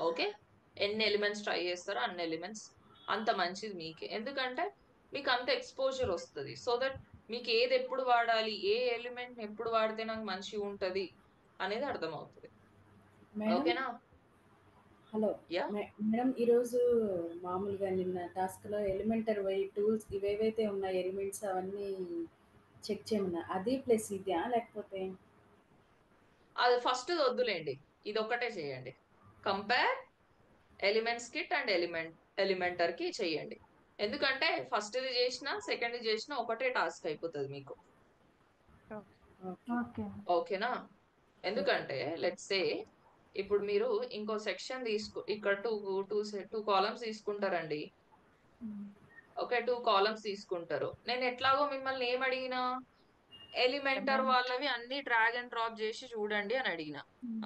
ఓకే, ఎన్ని ఎలిమెంట్స్ ట్రై చేస్తారో అన్ని ఎలిమెంట్స్ అంత మంచిది మీకే. ఎందుకంటే మీకు అంత ఎక్స్పోజర్ వస్తుంది. సో దట్ మీకు ఏది ఎప్పుడు వాడాలి, ఏ ఎలిమెంట్ ఎప్పుడు వాడితే నాకు మంచిగా ఉంటది అనేది అర్థమవుతుంది. ఓకేనా? హలో మేడం, ఈరోజు మామూలుగా నిన్న టాస్క్ లో ఎలిమెంటర్ టూల్స్ ఇవేవైతే ఉన్నాయి ఎలిమెంట్స్ అవన్నీ చెక్ చేయమన్నా, అది ప్లస్ ఇదా లేకపోతే? అది ఫస్ట్ వద్దులేండి, ఇది ఒక్కటే చేయండి. Compare elements kit and Elementor కి చేయండి. ఎందుకంటే ఫస్ట్ ఇది చేసిన సెకండ్ చేసిన ఒకటే టాస్క్ అయిపోతుంది మీకు. ఓకేనా? ఎందుకంటే లెట్స్ సే ఇప్పుడు మీరు ఇంకో సెక్షన్ ఇక్కడ టూ కాలమ్స్ తీసుకుంటారండి. ఓకే, 2 కాలమ్స్ తీసుకుంటారు. నేను ఎట్లాగో మిమ్మల్ని ఏం అడిగినా ఎలిమెంటర్ వాళ్ళవి అన్ని డ్రాగ్ అండ్ డ్రాప్ చేసి చూడండి అని అడిగిన,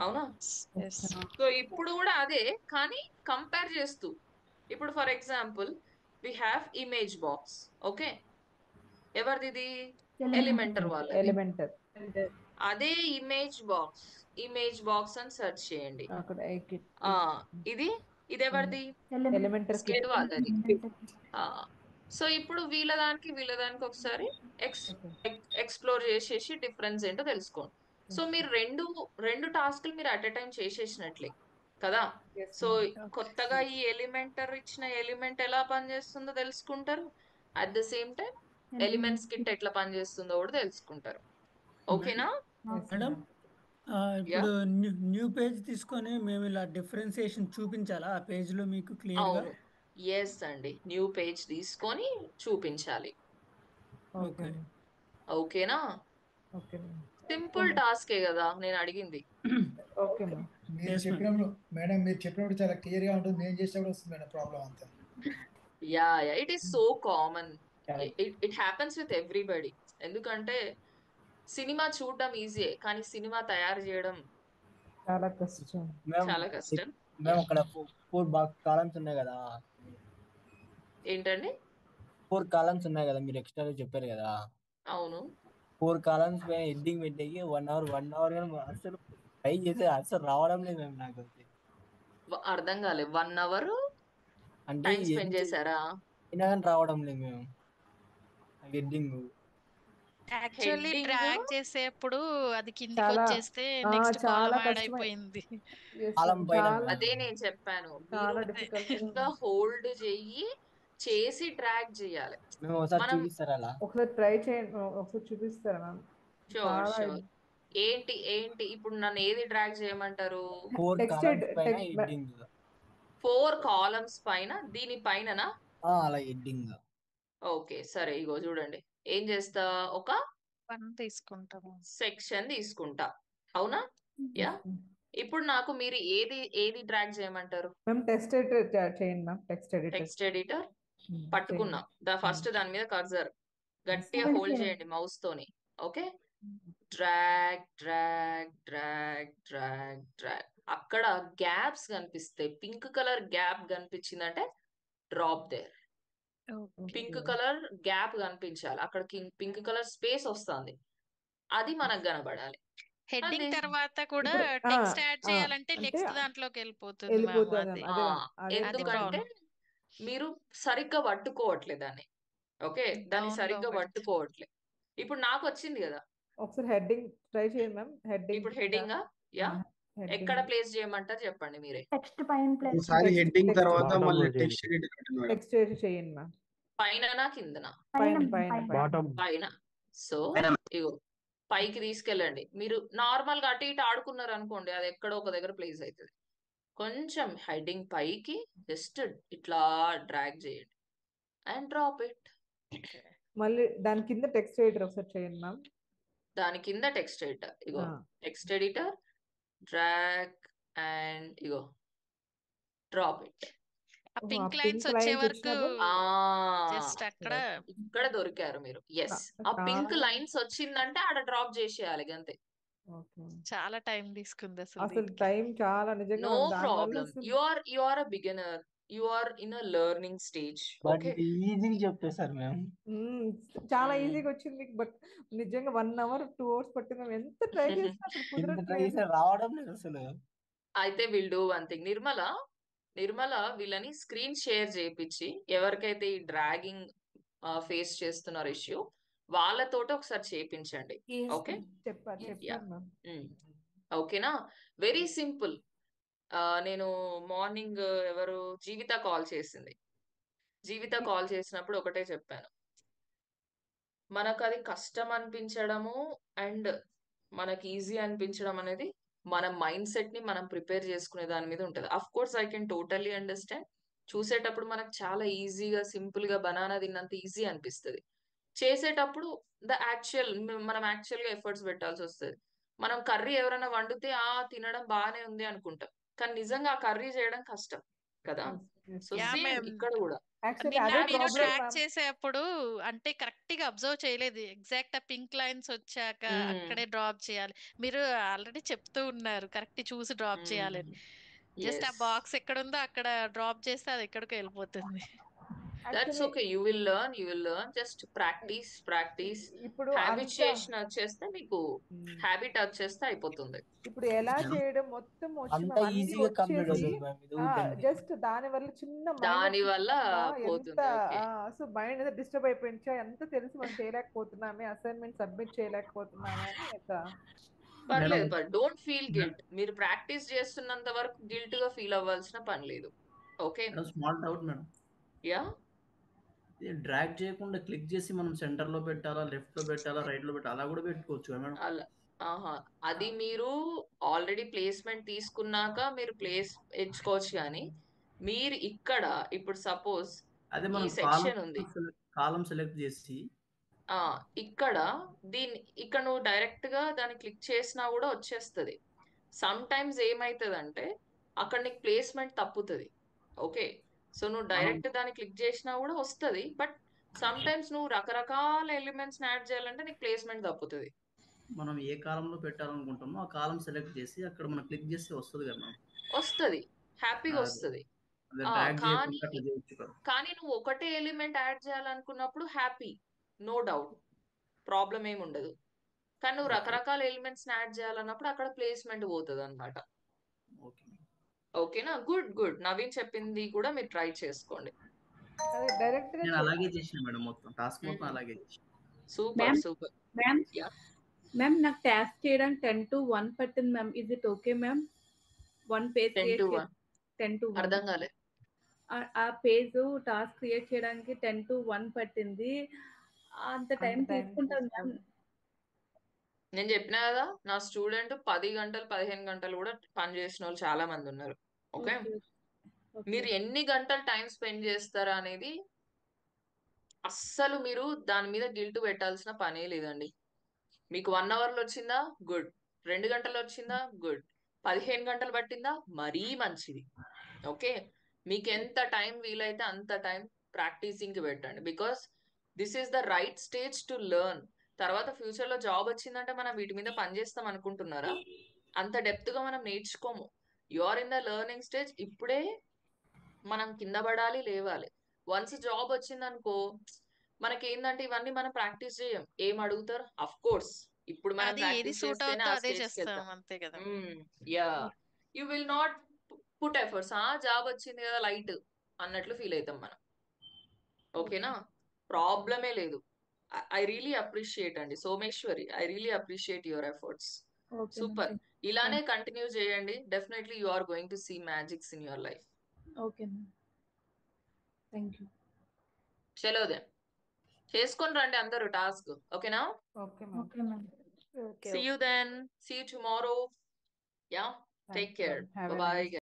అవునా? సో ఇప్పుడు కూడా అదే, కానీ కంపేర్ చేస్తూ. ఇప్పుడు for example we have image box. Okay, ఎవరిది? ఎలిమెంటర్ వాళ్ళది. అదే ఇమేజ్ బాక్స్ అని సెర్చ్ చేయండి. ఇది ఎవరిది? కిట్ వాళ్ళది. సో ఇప్పుడు వీళ్ళ దానికి ఒకసారి ఎక్స్ప్లోర్ చేసేసి డిఫరెన్స్ ఏంటో తెలుసుకోండి. సో మీరు రెండు టాస్క్లు మీరు అట్ ఎ టైం చేసేసినట్లే. కదా. Yes, so ma'am. కొత్తగా ఈ ఎలిమెంటర్ ఇచ్చిన ఎలిమెంట్ ఎలా పనిచేస్తుందో తెలుసుకుంటారు. At the same time elements kit ఎట్లా పనిచేస్తుందో కూడా తెలుసుకుంటారు. ఓకేనా? మేడం ఇప్పుడు న్యూ పేజ్ తీసుకొని మేము ఇలా డిఫరెన్సియేషన్ చూపించాలా ఆ పేజ్ లో మీకు క్లియర్ గా? అవును, ఎస్ అండి, న్యూ పేజ్ తీసుకొని చూపించాలి. ఓకే ఓకేనా? ఓకే సింపుల్ టాస్కే కదా నేను అడిగింది. Okay ma'am. మీరు చెప్పినప్పుడు మేడం మీరు చెప్పినప్పుడు చాలా క్లియర్ గా ఉంటుంది, నేను చేసినప్పుడు వస్తుంది మేడం ప్రాబ్లం అంతా. Yeah it is so common, it happens with everybody. ఎందుకంటే సినిమా చూడడం ఈజీ, కానీ సినిమా తయారు చేయడం చాలా కష్టం. చాలా కష్టం. మేము అక్కడ 4 కాలమ్స్ ఉన్నాయి కదా. ఏంటండి? 4 కాలమ్స్ ఉన్నాయి కదా, మీరు ఎక్స్ట్రా చెప్పారు కదా. అవును, 4 కాలమ్స్ పైన హెడ్డింగ్ పెట్టేకి 1 అవర్ అసలు ట్రై చేసే అసలు రావడం లేదు మేము. నాకు అర్థం కాలేదు. 1 hour అంటే టైం స్పెండ్ చేశారా? అయినా కానీ రావడం లేదు మేము హెడ్డింగ్. యాక్చువల్లీ డ్రాగ్ చేసేప్పుడు అది కిందికి చాలా వచ్చేస్తే నెక్స్ట్ కాలం యాడ్ కష్టమే. అయిపోయింది. అదే నేను చెప్పాను, చాలా మీరు difficult. ఇంకా హోల్డ్ చెయ్యి చేసి డ్రాగ్ చేయాలి. మేము ఒకసారి మనం చూపిస్తారా అలా? ఒకసారి ట్రై చేయండి, ఒకసారి చూపిస్తారా మ్యామ్? షూర్ ఏంటి ఇప్పుడు నన్ను ఏది డ్రాగ్ చేయమంటారు? 4 కాలమ్స్ పైన హెడ్డింగ్. 4 కాలమ్స్ పైన దీని పైననా? అలా హెడ్డింగ్. ఓకే సరే, ఇగో చూడండి, ఏం చేస్తా, ఒక 1 తీసుకుంటాము, సెక్షన్ తీసుకుంటా. అవునా? యా. ఇప్పుడు నాకు మీరు ఏది డ్రాగ్ చేయమంటారు? మ్యామ్ టెక్స్ట్ ఎడిటర్ చేయండి మ్యామ్. టెక్స్ట్ ఎడిటర్ పట్టుకున్నా. ఫస్ట్ దాని మీద కర్సర్ గట్టిగా హోల్డ్ చేయండి మౌస్ తోని. Okay, drag drag drag drag drag. అక్కడ గ్యాప్స్ కనిపిస్తాయి. పింక్ కలర్ గ్యాప్ కనిపించిందంటే drop there. Pink colour gap కనిపించాలి, అక్కడ పింక్ కలర్ స్పేస్ వస్తుంది, అది మనకు కనబడాలి. హెడ్డింగ్ అదే. తర్వాత కూడా ఇప్పుడు టెక్స్ట్ యాడ్ చేయాలంటే నెక్స్ట్ దాంట్లోకి వెళ్ళిపోతుంది మ్యామ్. వెళ్ళిపోతుంది. అది అదే ఎందుకంటే మీరు సరిగ్గా పట్టుకోవట్లేదు దాన్ని. ఓకే, దాన్ని సరిగ్గా పట్టుకోవట్లేదు. ఇప్పుడు నాకు వచ్చింది కదా. ఒకసారి హెడ్డింగ్ ట్రై చేయండి మ్యామ్. హెడ్డింగ్ ఇప్పుడు హెడ్డింగ్ యా ఎక్కడ ప్లేస్ చేయమంటారు చెప్పండి మీరే. టెక్స్ట్ పైన ప్లేస్ ఒకసారి హెడ్డింగ్ తర్వాత మళ్ళీ టెక్స్ట్ టెక్స్ట్ చేయండి మ్యామ్. పైననా కిందనా? పైన. సో ఇగో పైకి తీసుకెళ్ళండి. మీరు నార్మల్ గా అటు ఇటు ఆడుకున్నారు అనుకోండి, అది ఎక్కడో ఒక దగ్గర ప్లేస్ అవుతుంది. కొంచెం హెడ్డింగ్ పైకి జస్ట్ ఇట్లా డ్రాగ్ చేయండి అండ్ డ్రాప్ ఇట్. మళ్ళీ దాని కింద టెక్స్ట్ ఎడిటర్ ఒకసారి చేయండి మ్యామ్. దాని కింద text editor, ego text editor, drag and ego drop it. ఆ పింక్ లైన్స్ వచ్చే వరకు జస్ట్ అక్కడ ఇక్కడ దొరికారు మీరు. ఎస్, ఆ పింక్ లైన్స్ వచ్చిందంటే ఆడ డ్రాప్ చేసేయాలి అంతే. చాలా టైం తీసుకుంది అసలు టైం చాలా నిజంగా. No problem, you are a beginner, you are in a learning stage. Okay, ఈజీగా చెప్పేశారు మ్యామ్. చాలా ఈజీగా వచ్చింది. బట్ నిజంగా 1 hour 2 hours పట్టింది. మేము ఎంత ట్రై చేసినా అసలు కుదరట్లేదు, రావడం లేదు అసలు. అయితే will do one thing. Nirmala వీళ్ళని స్క్రీన్ షేర్ చేయించి, ఎవరికైతే ఈ డ్రాగింగ్ ఫేస్ చేస్తున్నారు ఇష్యూ, వాళ్ళతోటి ఒకసారి చేయించండి. ఓకే, ఓకేనా? Very simple. నేను మార్నింగ్ ఎవరు జీవిత కాల్ చేసింది. జీవిత కాల్ చేసినప్పుడు ఒకటే చెప్పాను, మనకు అది కష్టం అనిపించడము అండ్ మనకి ఈజీ అనిపించడం అనేది మన మైండ్ సెట్ ని మనం ప్రిపేర్ చేసుకునే దాని మీద ఉంటుంది. Of course I can totally understand. చూసేటప్పుడు మనకు చాలా ఈజీగా సింపుల్ గా బనానా తిన్నంత ఈజీ అనిపిస్తుంది. చేసేటప్పుడు మనం యాక్చువల్ గా ఎఫర్ట్స్ పెట్టాల్సి వస్తుంది. మనం కర్రీ ఎవరైనా వండితే తినడం బాగానే ఉంది అనుకుంటాం, కానీ నిజంగా ఆ కర్రీ చేయడం కష్టం కదా. సో సేమ్ ఇక్కడ కూడా నిన్న మీరు ట్రాక్ చేసేప్పుడు అంటే కరెక్ట్ గా అబ్జర్వ్ చేయలేదు. ఎగ్జాక్ట్ ఆ పింక్ లైన్స్ వచ్చాక అక్కడే డ్రాప్ చేయాలి. మీరు ఆల్రెడీ చెప్తూ ఉన్నారు కరెక్ట్ చూసి డ్రాప్ చేయాలని. జస్ట్ ఆ బాక్స్ ఎక్కడ ఉందో అక్కడ డ్రాప్ చేస్తే అది ఎక్కడికి వెళ్ళిపోతుంది. That's okay, you will learn. Just practice. ఇప్పుడు హ్యాబిచుయేషన్ వచ్చేస్తే మీకు హ్యాబిట్ వచ్చేస్తే అయిపోతుంది. ఇప్పుడు ఎలా చేయడం మొత్తం జస్ట్ దాని వల్ల చిన్న ఎంత సో మైండ్ డిస్టర్బ్ అయిపోయింది. ఎంత తెలిసి మనం చేయలేకపోతున్నామే, అసైన్మెంట్ సబ్మిట్ చేయలేకపోతున్నామే అని పర్లేదు డోంట్ ఫీల్ గిల్ట్. మీరు ప్రాక్టీస్ చేస్తున్నంత వరకు గిల్ట్ గా ఫీల్ అవ్వాల్సిన పని లేదు. Okay small doubt madam, yeah drag చేయకుండా క్లిక్ చేసి మనం సెంటర్ లో పెట్టాలా, లెఫ్ట్ లో పెట్టాలా, రైట్ లో పెట్టాలా, అలా కూడా పెట్టుకోవచ్చు కదా మేడం? అలా అది మీరు ఆల్రెడీ ప్లేస్మెంట్ తీసుకున్నాక మీరు ప్లేస్ ఎంచుకోవచ్చు. కానీ మీరు ఇక్కడ ఇప్పుడు సపోజ్ అదే ఈ మనం సెక్షన్ ఉంది, కాలం సెలెక్ట్ చేసి ఇక్కడ ఇక్కడ నువ్వు డైరెక్ట్ గా దాన్ని క్లిక్ చేసినా కూడా వచ్చేస్తుంది. సమ్ టైమ్స్ ఏమైతుందంటే అక్కడ నీకు ప్లేస్మెంట్ తప్పుతుంది. ఓకే సో నువ్వు డైరెక్ట్ దాన్ని క్లిక్ చేసినా కూడా వస్తుంది. బట్ సమ్ టైమ్స్ నువ్వు రకరకాల ఎలిమెంట్స్ యాడ్ చేయాలంటే నీకు ప్లేస్మెంట్ తప్పుతుంది. మనం ఏ కాలంలో పెట్టాలనుకుంటామో ఆ కాలం సెలెక్ట్ చేసి అక్కడ మనం క్లిక్ చేస్తే వస్తుంది కదా మేడం? వస్తుంది, హ్యాపీగా వస్తుంది. కానీ నువ్వు ఒకటే ఎలిమెంట్ యాడ్ చేయాలనుకున్నప్పుడు హ్యాపీ, నో డౌట్, ప్రాబ్లం ఏమి ఉండదు. కానీ నువ్వు రకరకాల ఎలిమెంట్స్ యాడ్ చేయాలన్నప్పుడు అక్కడ ప్లేస్మెంట్ పోతుంది అనమాట. ఓకేనా? Good good. నవీన్ చెప్పింది కూడా మీరు ట్రై చేసుకోండి. నేను అలాగే చేసిన మేడం, మొత్తం టాస్క్ మొత్తం అలాగే చేసిన. Super super. మ్యామ్ నాకు టాస్క్ చేయడానికి 10 to 1 పట్టింది ma'am. Is it okay ma'am? 1 page 10 to 1 10 to 1 అర్థం కాలే. ఆ పేజ్ టాస్క్ క్రియేట్ చేయడానికి 10 to 1 పట్టింది. అంత టైం తీసుకుంటాను మ్యామ్. నేను చెప్పినా కదా, నా స్టూడెంట్ 10 గంటలు 15 గంటలు కూడా పని చేసిన వాళ్ళు చాలా మంది ఉన్నారు. ఓకే మీరు ఎన్ని గంటలు టైం స్పెండ్ చేస్తారా అనేది అస్సలు మీరు దాని మీద గిల్ట్ పెట్టాల్సిన పనే లేదండి. మీకు 1 అవర్ లో వచ్చిందా గుడ్, 2 గంటలు వచ్చిందా గుడ్, 15 గంటలు పట్టిందా మరీ మంచిది. ఓకే మీకు ఎంత టైం వీలైతే అంత టైం ప్రాక్టీసింగ్ కి పెట్టండి. Because this is the right stage to learn. తర్వాత ఫ్యూచర్ లో జాబ్ వచ్చిందంటే మనం వీటి మీద పని చేస్తాం అనుకుంటున్నారా? అంత డెప్త్ గా మనం నేర్చుకోము. You are in the learning stage. ఇప్పుడే మనం కింద పడాలి, లేవాలి. వన్స్ జాబ్ వచ్చిందనుకో మనకి ఏంటంటే ఇవన్నీ మనం ప్రాక్టీస్ చేయం. ఏం అడుగుతారు? అఫ్ కోర్స్ ఇప్పుడు మనం ప్రాక్టీస్ చేస్తేనే ఆ స్టేజ్ కి వెళ్తాం. Yeah you will not put efforts. Job వచ్చింది కదా లైట్ అన్నట్లు ఫీల్ అవుతాం మనం. ఓకేనా? ప్రాబ్లమే లేదు. ఐ రియలీ అప్రిషియేట్ అండి Someshwari, I really appreciate your efforts. Super. ఇలానే కంటిన్యూ చేయండి. Definitely you are going to see magics in your life. Okay ma'am, thank you. చలో దెన్ చేసుకొని రండి అందరూ టాస్క్. ఓకేనా? Okay ma'am. See you then. See you tomorrow. Yeah. Take care. Bye bye.